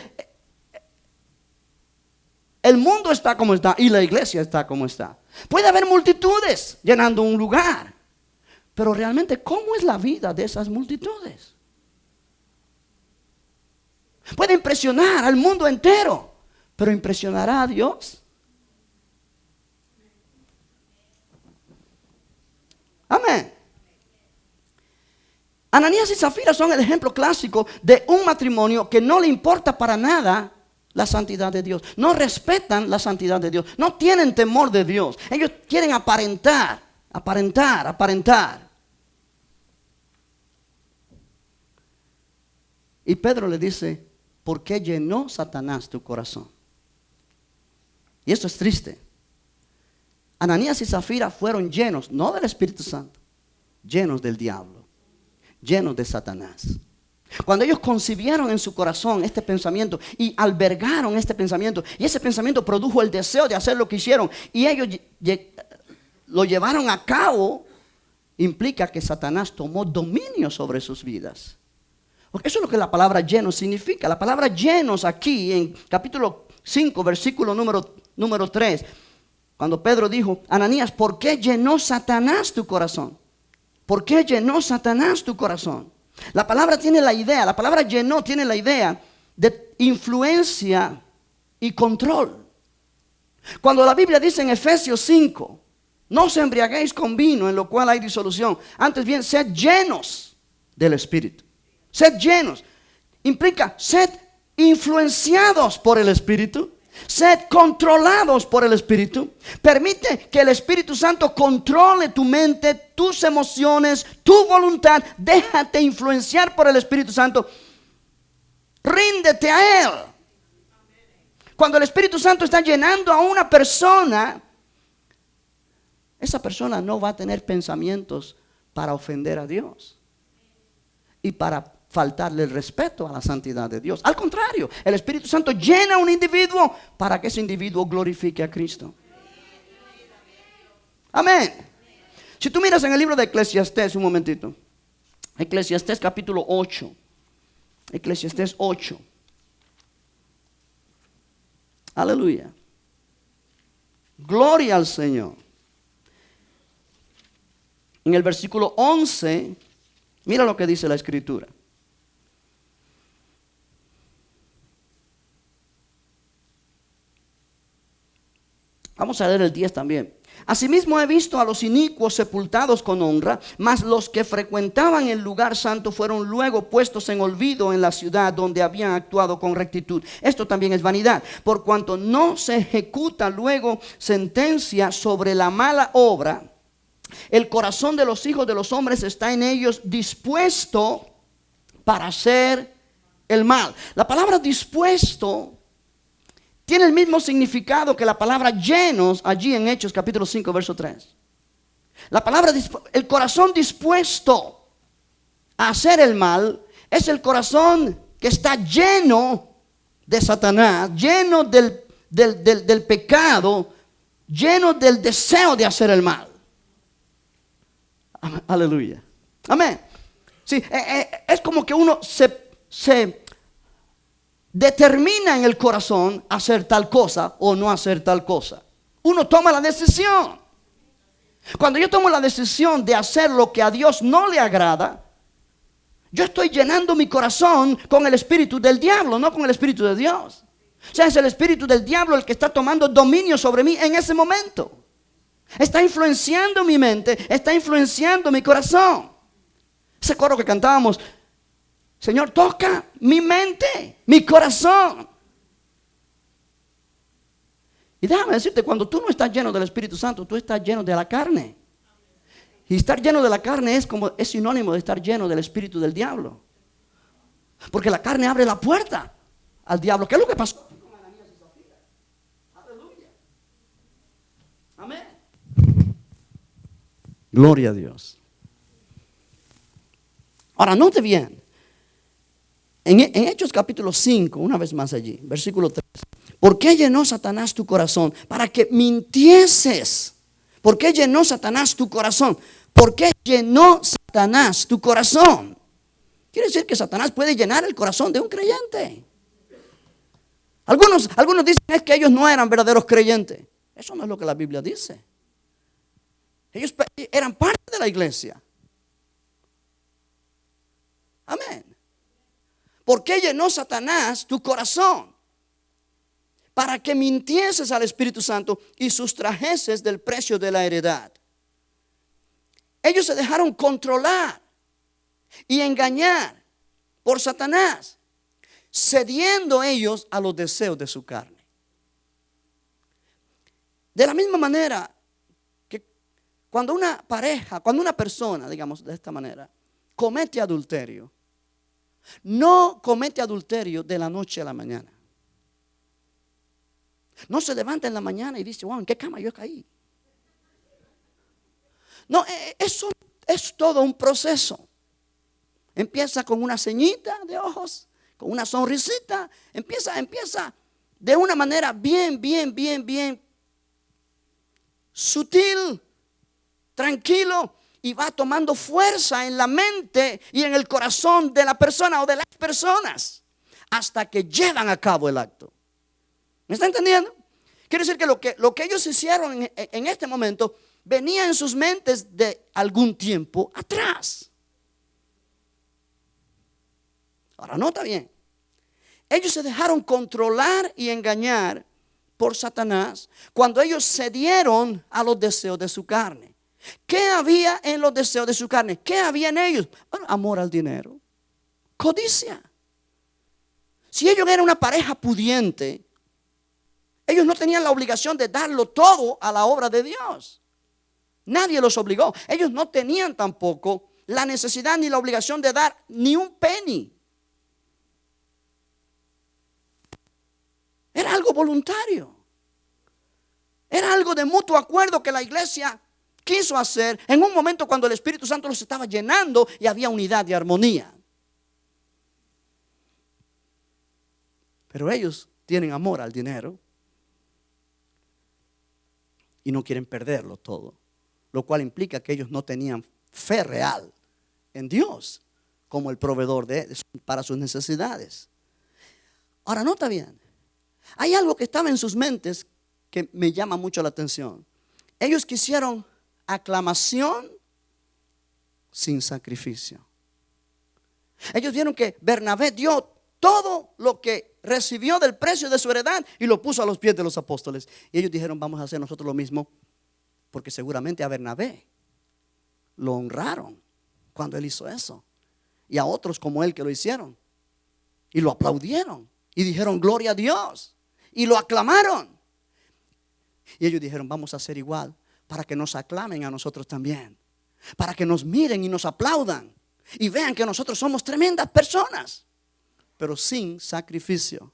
Speaker 1: El mundo está como está y la iglesia está como está. Puede haber multitudes llenando un lugar, pero realmente, ¿cómo es la vida de esas multitudes? Puede impresionar al mundo entero, pero ¿impresionará a Dios? Amén. Ananías y Zafira son el ejemplo clásico de un matrimonio que no le importa para nada la santidad de Dios. No respetan la santidad de Dios. No tienen temor de Dios. Ellos quieren aparentar. Y Pedro le dice, ¿por qué llenó Satanás tu corazón? Y esto es triste. Ananías y Zafira fueron llenos, no del Espíritu Santo, llenos del diablo, llenos de Satanás. Cuando ellos concibieron en su corazón este pensamiento y albergaron este pensamiento, y ese pensamiento produjo el deseo de hacer lo que hicieron, y ellos lo llevaron a cabo, implica que Satanás tomó dominio sobre sus vidas. Porque eso es lo que la palabra llenos significa. La palabra llenos aquí en capítulo 5, versículo número 3. Cuando Pedro dijo, Ananías, ¿por qué llenó Satanás tu corazón? ¿Por qué llenó Satanás tu corazón? La palabra tiene la idea, la palabra llenó tiene la idea de influencia y control. Cuando la Biblia dice en Efesios 5, no os embriaguéis con vino en lo cual hay disolución, antes bien sed llenos del Espíritu. Sed llenos, implica sed influenciados por el Espíritu. Sed controlados por el Espíritu. Permite que el Espíritu Santo controle tu mente, tus emociones, tu voluntad. Déjate influenciar por el Espíritu Santo. Ríndete a Él. Cuando el Espíritu Santo está llenando a una persona, esa persona no va a tener pensamientos para ofender a Dios y para faltarle el respeto a la santidad de Dios. Al contrario, el Espíritu Santo llena a un individuo para que ese individuo glorifique a Cristo. Amén. Si tú miras en el libro de Eclesiastés, un momentito. Eclesiastés capítulo 8. Eclesiastés 8. Aleluya. Gloria al Señor. En el versículo 11, mira lo que dice la Escritura. Vamos a leer el 10 también. Asimismo he visto a los inicuos sepultados con honra, mas los que frecuentaban el lugar santo fueron luego puestos en olvido en la ciudad donde habían actuado con rectitud. Esto también es vanidad, por cuanto no se ejecuta luego sentencia sobre la mala obra. El corazón de los hijos de los hombres está en ellos dispuesto para hacer el mal. La palabra dispuesto tiene el mismo significado que la palabra llenos allí en Hechos capítulo 5 verso 3. La palabra, el corazón dispuesto a hacer el mal, es el corazón que está lleno de Satanás, lleno del pecado, lleno del deseo de hacer el mal. Aleluya. Amén. Sí, es como que uno se determina en el corazón hacer tal cosa o no hacer tal cosa. Uno toma la decisión. Cuando yo tomo la decisión de hacer lo que a Dios no le agrada, yo estoy llenando mi corazón con el espíritu del diablo, no con el espíritu de Dios. O sea, es el espíritu del diablo el que está tomando dominio sobre mí en ese momento. Está influenciando mi mente, está influenciando mi corazón. Ese coro que cantábamos, Señor, toca mi mente, mi corazón. Y déjame decirte, cuando tú no estás lleno del Espíritu Santo, tú estás lleno de la carne. Y estar lleno de la carne es sinónimo de estar lleno del espíritu del diablo. Porque la carne abre la puerta al diablo. ¿Qué es lo que pasó con Ananías y Zafira? Aleluya. Amén. Gloria a Dios. Ahora, note bien. En Hechos capítulo 5, una vez más allí, versículo 3. ¿Por qué llenó Satanás tu corazón? Para que mintieses. ¿Por qué llenó Satanás tu corazón? ¿Por qué llenó Satanás tu corazón? Quiere decir que Satanás puede llenar el corazón de un creyente. Algunos dicen es que ellos no eran verdaderos creyentes. Eso no es lo que la Biblia dice. Ellos eran parte de la iglesia. Amén. ¿Por qué llenó Satanás tu corazón? Para que mintieses al Espíritu Santo y sustrajeses del precio de la heredad. Ellos se dejaron controlar y engañar por Satanás, cediendo ellos a los deseos de su carne. De la misma manera que cuando una pareja, cuando una persona, digamos de esta manera, comete adulterio, no comete adulterio de la noche a la mañana. No se levanta en la mañana y dice, wow, ¿en qué cama yo caí? No, eso es todo un proceso. Empieza con una ceñita de ojos, con una sonrisita. Empieza de una manera bien sutil, tranquilo, y va tomando fuerza en la mente y en el corazón de la persona o de las personas hasta que llevan a cabo el acto. ¿Me está entendiendo? Quiere decir que lo que ellos hicieron en este momento venía en sus mentes de algún tiempo atrás. Ahora nota bien. Ellos se dejaron controlar y engañar por Satanás cuando ellos cedieron a los deseos de su carne. ¿Qué había en los deseos de su carne? ¿Qué había en ellos? Bueno, amor al dinero, codicia. Si ellos eran una pareja pudiente, ellos no tenían la obligación de darlo todo a la obra de Dios. Nadie los obligó. Ellos no tenían tampoco la necesidad ni la obligación de dar ni un penny. Era algo voluntario. Era algo de mutuo acuerdo que la iglesia quiso hacer en un momento cuando el Espíritu Santo los estaba llenando y había unidad y armonía. Pero ellos tienen amor al dinero y no quieren perderlo todo, lo cual implica que ellos no tenían fe real en Dios como el proveedor para sus necesidades. Ahora nota bien, hay algo que estaba en sus mentes que me llama mucho la atención. Ellos quisieron aclamación sin sacrificio. Ellos vieron que Bernabé dio todo lo que recibió del precio de su heredad y lo puso a los pies de los apóstoles. Y ellos dijeron, vamos a hacer nosotros lo mismo, porque seguramente a Bernabé lo honraron cuando él hizo eso, y a otros como él que lo hicieron y lo aplaudieron y dijeron gloria a Dios y lo aclamaron. Y ellos dijeron, vamos a hacer igual para que nos aclamen a nosotros también, para que nos miren y nos aplaudan y vean que nosotros somos tremendas personas, pero sin sacrificio,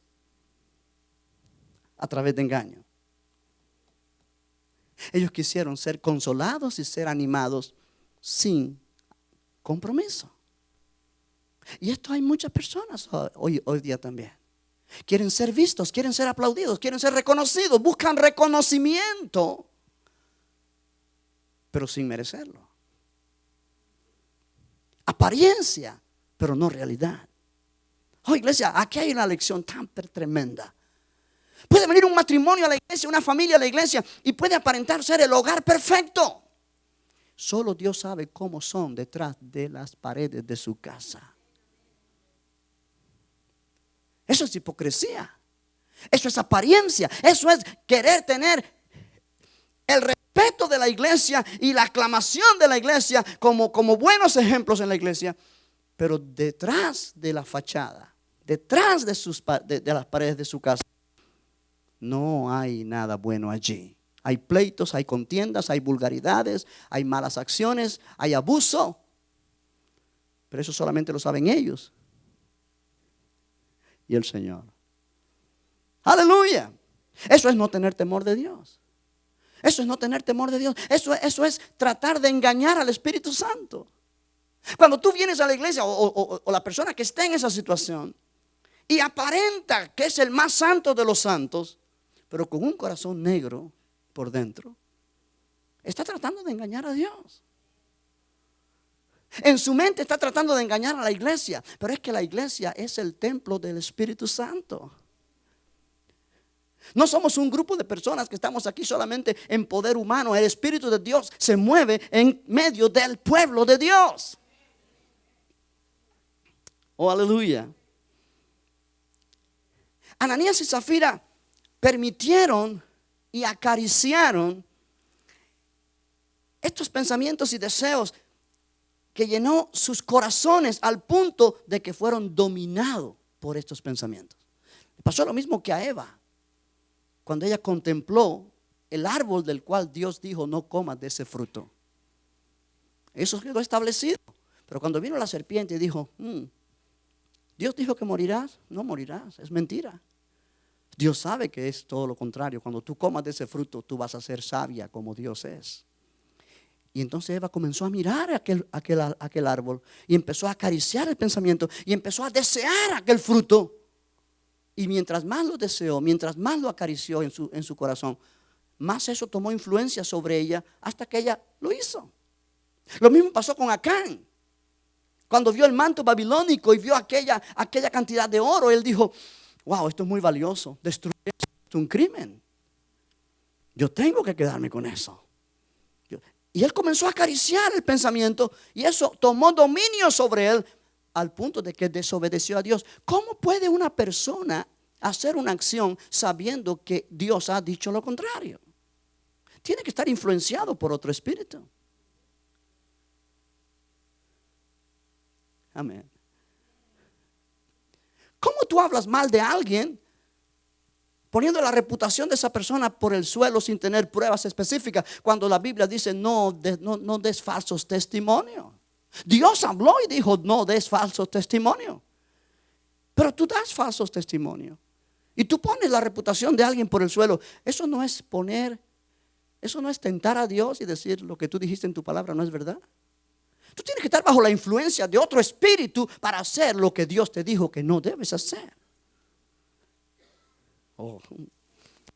Speaker 1: a través de engaño. Ellos quisieron ser consolados y ser animados sin compromiso. Y esto hay muchas personas hoy día también. Quieren ser vistos, quieren ser aplaudidos, quieren ser reconocidos, buscan reconocimiento, pero sin merecerlo. Apariencia, pero no realidad. Oh, iglesia, aquí hay una lección tan tremenda. Puede venir un matrimonio a la iglesia, una familia a la iglesia, y puede aparentar ser el hogar perfecto. Solo Dios sabe cómo son detrás de las paredes de su casa. Eso es hipocresía. Eso es apariencia. Eso es querer tener el respeto de la iglesia y la aclamación de la iglesia como buenos ejemplos en la iglesia. Pero detrás de la fachada, detrás de las paredes de su casa, no hay nada bueno allí. Hay pleitos, hay contiendas, hay vulgaridades, hay malas acciones, hay abuso. Pero eso solamente lo saben ellos y el Señor. Aleluya. Eso es no tener temor de Dios. Eso es no tener temor de Dios. Eso es tratar de engañar al Espíritu Santo. Cuando tú vienes a la iglesia o la persona que está en esa situación y aparenta que es el más santo de los santos, pero con un corazón negro por dentro, está tratando de engañar a Dios. En su mente está tratando de engañar a la iglesia, pero es que la iglesia es el templo del Espíritu Santo. No somos un grupo de personas que estamos aquí solamente en poder humano. El Espíritu de Dios se mueve en medio del pueblo de Dios. Oh, aleluya. Ananías y Zafira permitieron y acariciaron estos pensamientos y deseos que llenó sus corazones al punto de que fueron dominados por estos pensamientos. Pasó lo mismo que a Eva. Cuando ella contempló el árbol del cual Dios dijo no comas de ese fruto. Eso quedó establecido. Pero cuando vino la serpiente y dijo, Dios dijo que morirás. No morirás, es mentira. Dios sabe que es todo lo contrario. Cuando tú comas de ese fruto, tú vas a ser sabia como Dios es. Y entonces Eva comenzó a mirar aquel árbol y empezó a acariciar el pensamiento y empezó a desear aquel fruto. Y mientras más lo deseó, mientras más lo acarició en su corazón, más eso tomó influencia sobre ella hasta que ella lo hizo. Lo mismo pasó con Acán. Cuando vio el manto babilónico y vio aquella cantidad de oro, él dijo, wow, esto es muy valioso, destruir esto es un crimen. Yo tengo que quedarme con eso. Y él comenzó a acariciar el pensamiento y eso tomó dominio sobre él al punto de que desobedeció a Dios. ¿Cómo puede una persona hacer una acción sabiendo que Dios ha dicho lo contrario? Tiene que estar influenciado por otro espíritu. Amén. ¿Cómo tú hablas mal de alguien poniendo la reputación de esa persona por el suelo sin tener pruebas específicas, cuando la Biblia dice no des falsos testimonios? Dios habló y dijo no des falsos testimonios, pero tú das falsos testimonios y tú pones la reputación de alguien por el suelo. Eso no es tentar a Dios y decir lo que tú dijiste en tu palabra no es verdad. Tú tienes que estar bajo la influencia de otro espíritu para hacer lo que Dios te dijo que no debes hacer. Oh,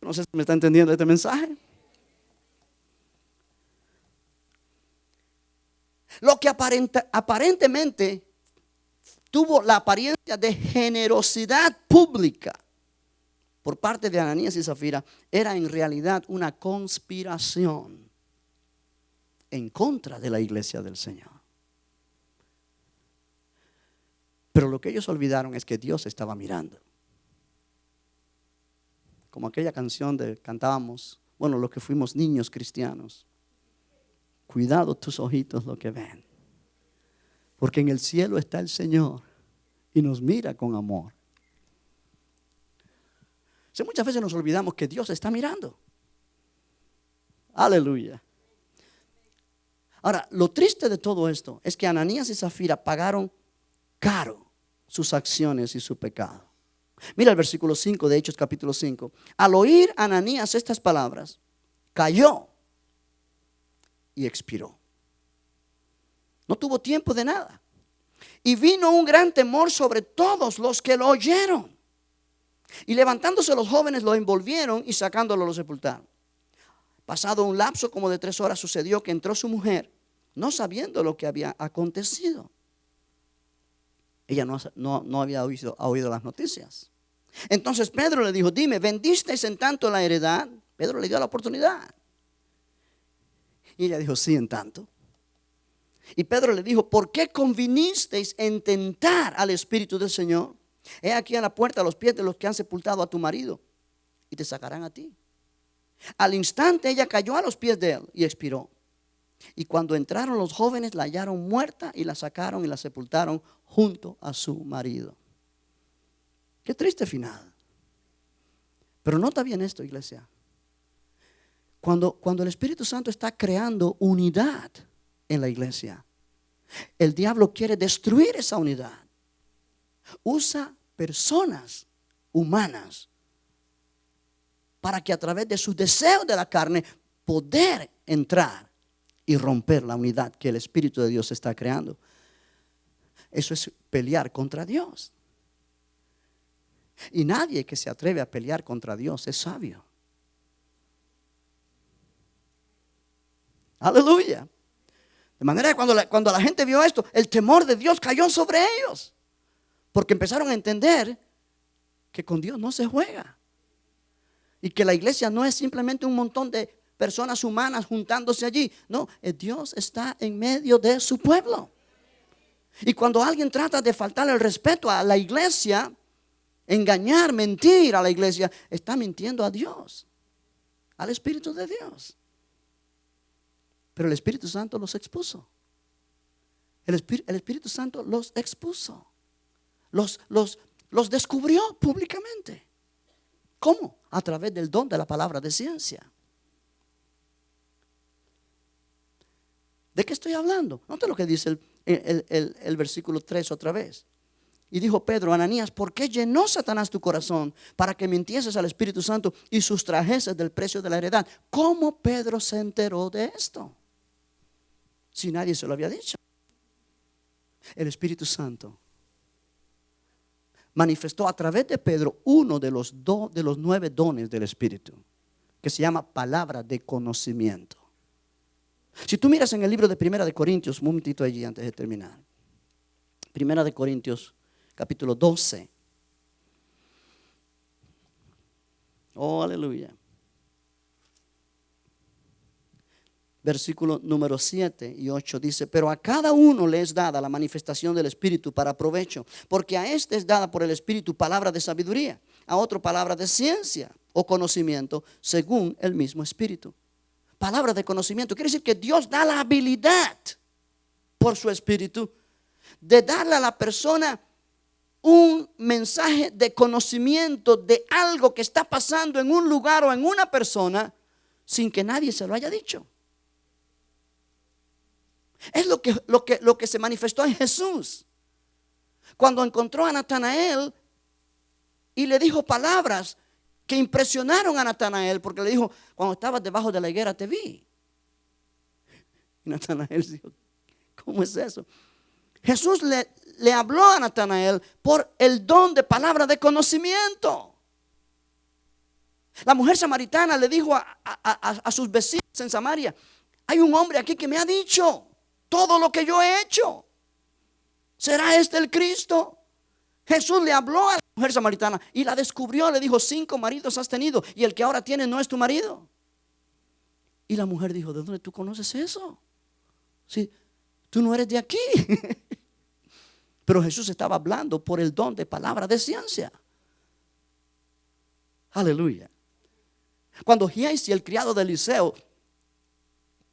Speaker 1: no sé si me está entendiendo este mensaje. Lo que aparentemente tuvo la apariencia de generosidad pública por parte de Ananías y Zafira era en realidad una conspiración en contra de la iglesia del Señor. Pero lo que ellos olvidaron es que Dios estaba mirando. Como aquella canción cantábamos, bueno, los que fuimos niños cristianos. Cuidado tus ojitos lo que ven, porque en el cielo está el Señor y nos mira con amor. Muchas veces nos olvidamos que Dios está mirando. Aleluya. Ahora, lo triste de todo esto es que Ananías y Zafira pagaron caro sus acciones y su pecado. Mira el versículo 5 de Hechos capítulo 5. Al oír Ananías estas palabras, cayó y expiró. No tuvo tiempo de nada. Y vino un gran temor sobre todos los que lo oyeron. Y levantándose los jóvenes lo envolvieron y sacándolo lo sepultaron. Pasado un lapso como de 3 horas sucedió que entró su mujer, no sabiendo lo que había acontecido. Ella no había oído las noticias. Entonces Pedro le dijo, dime, ¿vendisteis en tanto la heredad? Pedro le dio la oportunidad. Y ella dijo, sí, en tanto. Y Pedro le dijo, ¿por qué convinisteis en tentar al Espíritu del Señor? He aquí a la puerta a los pies de los que han sepultado a tu marido. y te sacarán a ti. Al instante ella cayó a los pies de él y expiró. Y cuando entraron los jóvenes la hallaron muerta y la sacaron y la sepultaron junto a su marido. Qué triste final. Pero nota bien esto, iglesia. Cuando el Espíritu Santo está creando unidad en la iglesia, el diablo quiere destruir esa unidad. Usa personas humanas para que a través de sus deseos de la carne poder entrar y romper la unidad que el Espíritu de Dios está creando. Eso es pelear contra Dios. Y nadie que se atreve a pelear contra Dios es sabio. Aleluya. De manera que cuando la gente vio esto, el temor de Dios cayó sobre ellos. Porque empezaron a entender que con Dios no se juega. Y que la iglesia no es simplemente un montón de personas humanas juntándose allí. No, Dios está en medio de su pueblo. Y cuando alguien trata de faltarle el respeto a la iglesia, engañar, mentir a la iglesia, está mintiendo a Dios, al Espíritu de Dios. Pero el Espíritu Santo los expuso. El Espíritu Santo los expuso. Los descubrió públicamente. ¿Cómo? A través del don de la palabra de ciencia. ¿De qué estoy hablando? Nota lo que dice el versículo 3 otra vez. Y dijo Pedro: Ananías, ¿por qué llenó Satanás tu corazón para que mintieses al Espíritu Santo y sustrajeses del precio de la heredad? ¿Cómo Pedro se enteró de esto? Si nadie se lo había dicho. El Espíritu Santo manifestó a través de Pedro uno de los 9 dones del Espíritu, que se llama palabra de conocimiento. Si tú miras en el libro de Primera de Corintios, un momentito allí antes de terminar. Primera de Corintios, capítulo 12. Oh, aleluya. Versículo número 7 y 8 dice: pero a cada uno le es dada la manifestación del Espíritu para provecho, porque a este es dada por el Espíritu palabra de sabiduría, a otro palabra de ciencia o conocimiento según el mismo Espíritu. Palabra de conocimiento quiere decir que Dios da la habilidad por su Espíritu de darle a la persona un mensaje de conocimiento de algo que está pasando en un lugar o en una persona sin que nadie se lo haya dicho. Es lo que se manifestó en Jesús cuando encontró a Natanael y le dijo palabras que impresionaron a Natanael, porque le dijo: cuando estabas debajo de la higuera te vi. Y Natanael dijo: ¿cómo es eso? Jesús le habló a Natanael por el don de palabra de conocimiento. La mujer samaritana le dijo a sus vecinos en Samaria: hay un hombre aquí que me ha dicho todo lo que yo he hecho. ¿Será este el Cristo? Jesús le habló a la mujer samaritana y la descubrió. Le dijo: 5 maridos has tenido y el que ahora tienes no es tu marido. Y la mujer dijo: ¿de dónde tú conoces eso? Si tú no eres de aquí. Pero Jesús estaba hablando por el don de palabra de ciencia. Aleluya. Cuando Giesi, el criado de Eliseo,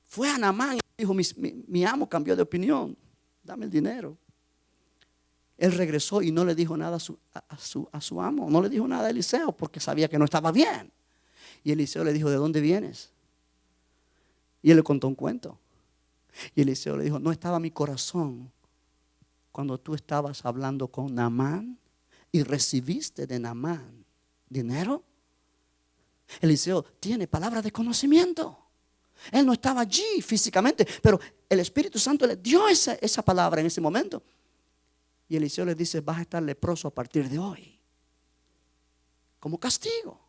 Speaker 1: fue a Naamán y dijo: mi amo cambió de opinión, dame el dinero. Él regresó y no le dijo nada a su amo. No le dijo nada a Eliseo porque sabía que no estaba bien. Y Eliseo le dijo: ¿de dónde vienes? Y él le contó un cuento. Y Eliseo le dijo: ¿no estaba mi corazón cuando tú estabas hablando con Naamán y recibiste de Naamán dinero? Eliseo tiene palabra de conocimiento. Él no estaba allí físicamente, pero el Espíritu Santo le dio esa palabra en ese momento. Y Eliseo le dice: vas a estar leproso a partir de hoy, como castigo.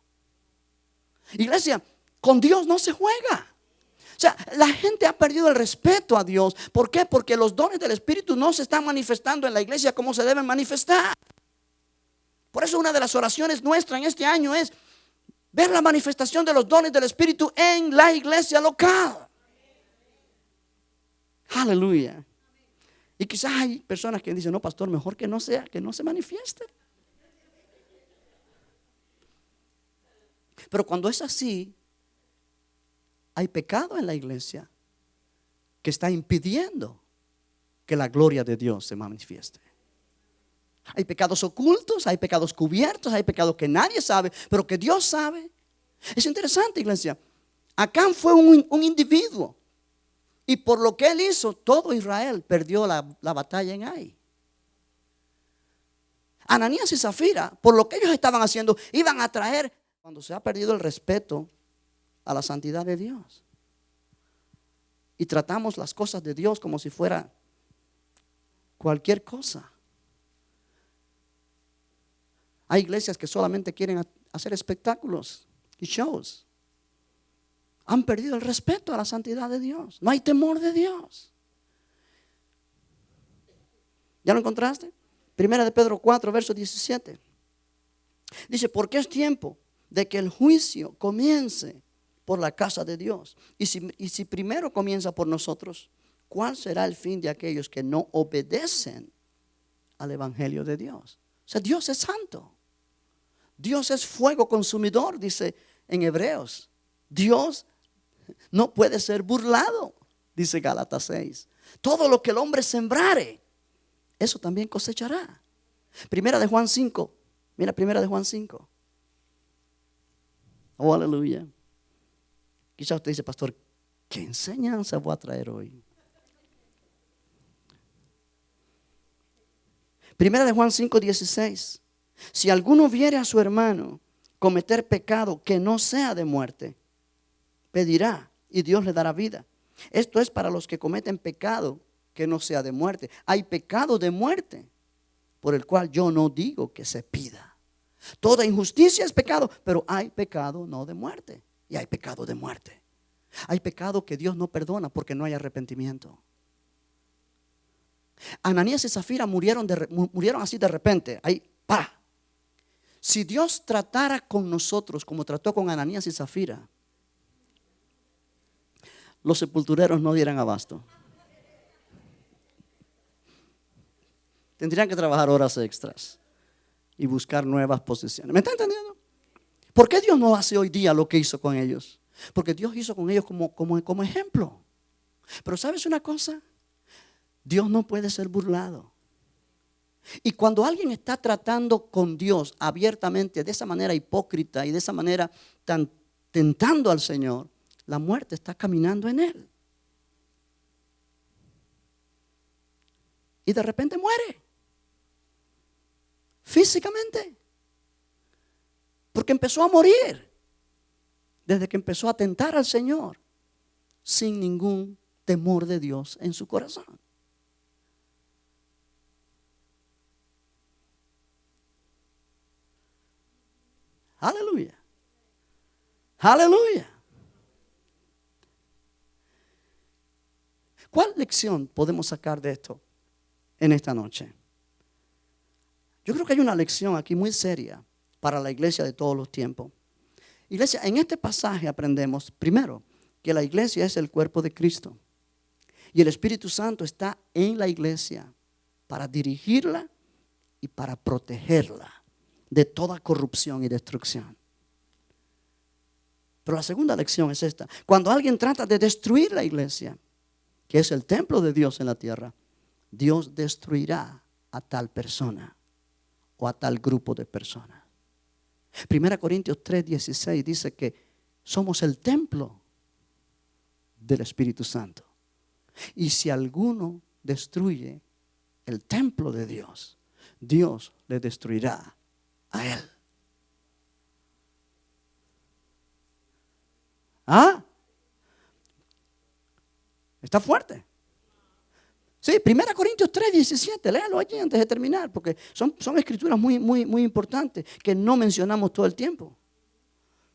Speaker 1: Iglesia, con Dios no se juega. O sea, la gente ha perdido el respeto a Dios. ¿Por qué? Porque los dones del Espíritu no se están manifestando en la iglesia como se deben manifestar. Por eso una de las oraciones nuestras en este año es ver la manifestación de los dones del Espíritu en la iglesia local. Aleluya. Y quizás hay personas que dicen: no, pastor, mejor que no sea, que no se manifieste. Pero cuando es así, hay pecado en la iglesia que está impidiendo que la gloria de Dios se manifieste. Hay pecados ocultos, hay pecados cubiertos, hay pecados que nadie sabe, pero que Dios sabe. Es interesante, iglesia. Acán fue un individuo, y por lo que él hizo, todo Israel perdió la batalla en Ai. Ananías y Zafira, por lo que ellos estaban haciendo, iban a traer, cuando se ha perdido el respeto a la santidad de Dios. Y tratamos las cosas de Dios como si fuera cualquier cosa. Hay iglesias que solamente quieren hacer espectáculos y shows. Han perdido el respeto a la santidad de Dios. No hay temor de Dios. ¿Ya lo encontraste? Primera de Pedro 4, verso 17. Dice, porque es tiempo de que el juicio comience por la casa de Dios. Y si primero comienza por nosotros, ¿cuál será el fin de aquellos que no obedecen al evangelio de Dios? O sea, Dios es santo. Dios es fuego consumidor, dice en Hebreos. Dios no puede ser burlado, dice Gálatas 6. Todo lo que el hombre sembrare, eso también cosechará. Primera de Juan 5. Mira, primera de Juan 5. Oh, aleluya. Quizá usted dice, pastor, ¿qué enseñanza voy a traer hoy? Primera de Juan 5, 16. Si alguno viere a su hermano cometer pecado que no sea de muerte, pedirá y Dios le dará vida. Esto es para los que cometen pecado que no sea de muerte. Hay pecado de muerte, por el cual yo no digo que se pida. Toda injusticia es pecado, pero hay pecado no de muerte. Y hay pecado de muerte. Hay pecado que Dios no perdona porque no hay arrepentimiento. Ananías y Zafira murieron así de repente. Ahí, ¡pa! Si Dios tratara con nosotros como trató con Ananías y Zafira, los sepultureros no dieran abasto. Tendrían que trabajar horas extras y buscar nuevas posiciones. ¿Me está entendiendo? ¿Por qué Dios no hace hoy día lo que hizo con ellos? Porque Dios hizo con ellos como ejemplo. Pero ¿sabes una cosa? Dios no puede ser burlado. Y cuando alguien está tratando con Dios abiertamente, de esa manera hipócrita y de esa manera tan tentando al Señor, la muerte está caminando en él. Y de repente muere. Físicamente. Porque empezó a morir. Desde que empezó a tentar al Señor. Sin ningún temor de Dios en su corazón. Aleluya. Aleluya. ¿Cuál lección podemos sacar de esto en esta noche? Yo creo que hay una lección aquí muy seria para la iglesia de todos los tiempos. Iglesia, en este pasaje aprendemos, primero, que la iglesia es el cuerpo de Cristo. Y el Espíritu Santo está en la iglesia para dirigirla y para protegerla de toda corrupción y destrucción. Pero la segunda lección es esta. Cuando alguien trata de destruir la iglesia, que es el templo de Dios en la tierra, Dios destruirá a tal persona o a tal grupo de personas. 1 Corintios 3:16 dice que somos el templo del Espíritu Santo. Y si alguno destruye el templo de Dios, Dios le destruirá a él. ¿Ah? Está fuerte. Sí, 1 Corintios 3:17, léalo allí antes de terminar, porque son escrituras muy importantes que no mencionamos todo el tiempo.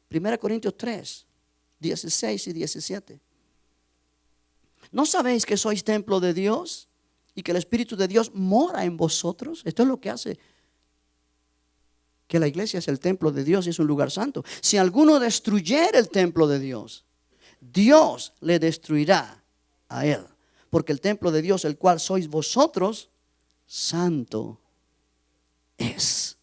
Speaker 1: 1 Corintios 3:16 y 17. ¿No sabéis que sois templo de Dios y que el Espíritu de Dios mora en vosotros? Esto es lo que hace que la iglesia es el templo de Dios y es un lugar santo. Si alguno destruyera el templo de Dios, Dios le destruirá a él. Porque el templo de Dios, el cual sois vosotros, santo es.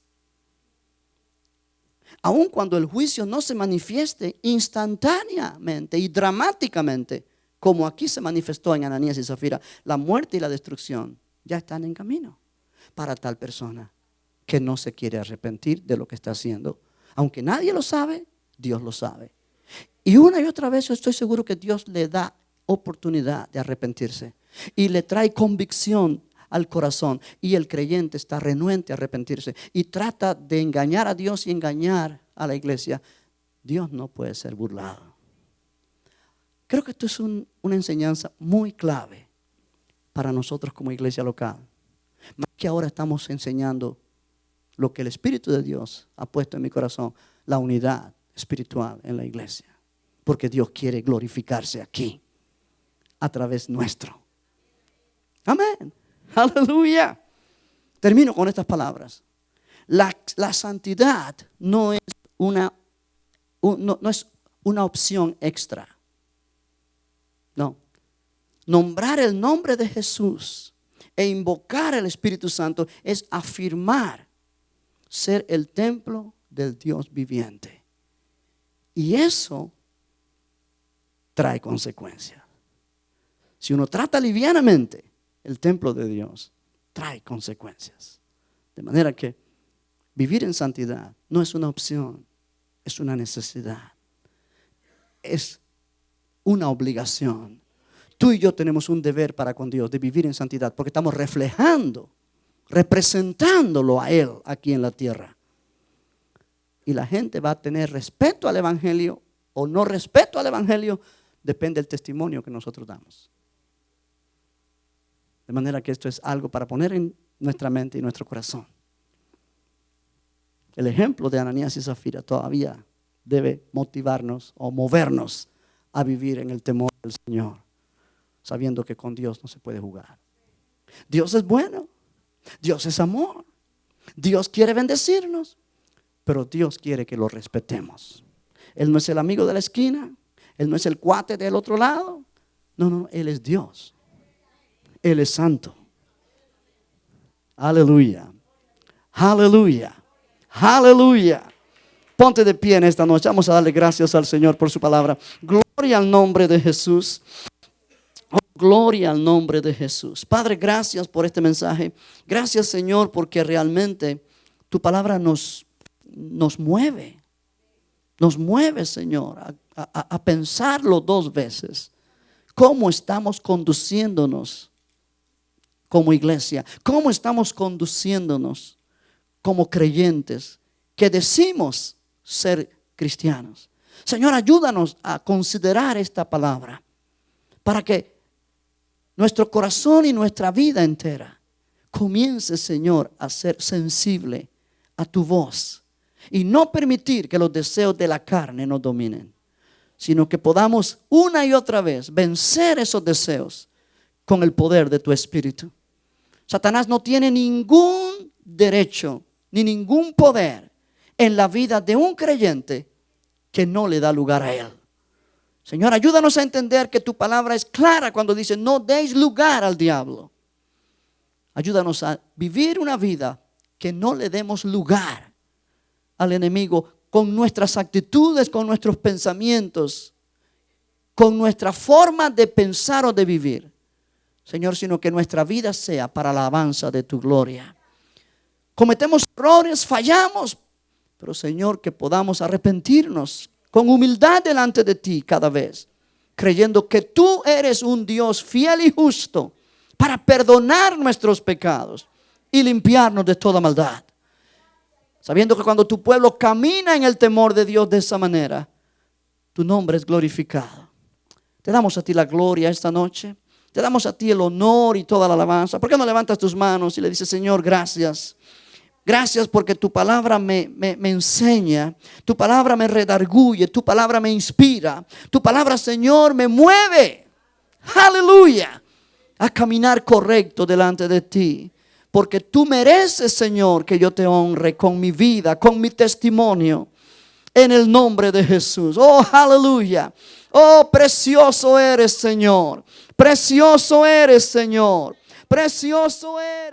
Speaker 1: aun cuando el juicio no se manifieste instantáneamente y dramáticamente, como aquí se manifestó en Ananías y Zafira, la muerte y la destrucción ya están en camino para tal persona que no se quiere arrepentir de lo que está haciendo. Aunque nadie lo sabe, Dios lo sabe. Y una y otra vez yo estoy seguro que Dios le da oportunidad de arrepentirse y le trae convicción al corazón, y el creyente está renuente a arrepentirse y trata de engañar a Dios y engañar a la iglesia. Dios no puede ser burlado. Creo que esto es una enseñanza muy clave para nosotros como iglesia local. Más que ahora estamos enseñando lo que el Espíritu de Dios ha puesto en mi corazón, la unidad espiritual en la iglesia. Porque Dios quiere glorificarse aquí a través nuestro. Amén. Aleluya. Termino con estas palabras. La santidad no es una opción extra. No. Nombrar el nombre de Jesús e invocar el Espíritu Santo es afirmar ser el templo del Dios viviente. Y eso trae consecuencias. Si uno trata livianamente el templo de Dios, trae consecuencias. De manera que vivir en santidad no es una opción, es una necesidad. Es una obligación. Tú y yo tenemos un deber para con Dios de vivir en santidad, porque estamos representándolo a Él aquí en la tierra. Y la gente va a tener respeto al Evangelio o no respeto al Evangelio, depende del testimonio que nosotros damos. De manera que esto es algo para poner en nuestra mente y nuestro corazón. El ejemplo de Ananías y Zafira todavía debe motivarnos o movernos a vivir en el temor del Señor, sabiendo que con Dios no se puede jugar. Dios es bueno, Dios es amor, Dios quiere bendecirnos, pero Dios quiere que lo respetemos. Él no es el amigo de la esquina, Él no es el cuate del otro lado. No, Él es Dios. Él es santo. Aleluya. Aleluya. Aleluya. Ponte de pie en esta noche. Vamos a darle gracias al Señor por su palabra. Gloria al nombre de Jesús. Oh, gloria al nombre de Jesús. Padre, gracias por este mensaje. Gracias, Señor, porque realmente tu palabra nos mueve. Nos mueve, Señor, a pensarlo dos veces. ¿Cómo estamos conduciéndonos como iglesia? ¿Cómo estamos conduciéndonos como creyentes que decimos ser cristianos? Señor, ayúdanos a considerar esta palabra para que nuestro corazón y nuestra vida entera comience, Señor, a ser sensible a tu voz y no permitir que los deseos de la carne nos dominen, sino que podamos una y otra vez vencer esos deseos con el poder de tu Espíritu. Satanás no tiene ningún derecho ni ningún poder en la vida de un creyente que no le da lugar a él. Señor, ayúdanos a entender que tu palabra es clara cuando dice no deis lugar al diablo. Ayúdanos a vivir una vida que no le demos lugar al enemigo con nuestras actitudes, con nuestros pensamientos, con nuestra forma de pensar o de vivir. Señor, sino que nuestra vida sea para la alabanza de tu gloria. Cometemos errores, fallamos, pero Señor, que podamos arrepentirnos con humildad delante de ti cada vez, creyendo que tú eres un Dios fiel y justo para perdonar nuestros pecados y limpiarnos de toda maldad. Sabiendo que cuando tu pueblo camina en el temor de Dios de esa manera, tu nombre es glorificado. Te damos a ti la gloria esta noche. Te damos a ti el honor y toda la alabanza. ¿Por qué no levantas tus manos y le dices, Señor, gracias? Gracias porque tu palabra me enseña, tu palabra me redarguye, tu palabra me inspira, tu palabra, Señor, me mueve, aleluya, a caminar correcto delante de ti. Porque tú mereces, Señor, que yo te honre con mi vida, con mi testimonio, en el nombre de Jesús. Oh, aleluya. Oh, precioso eres, Señor. Precioso eres, Señor. Precioso eres.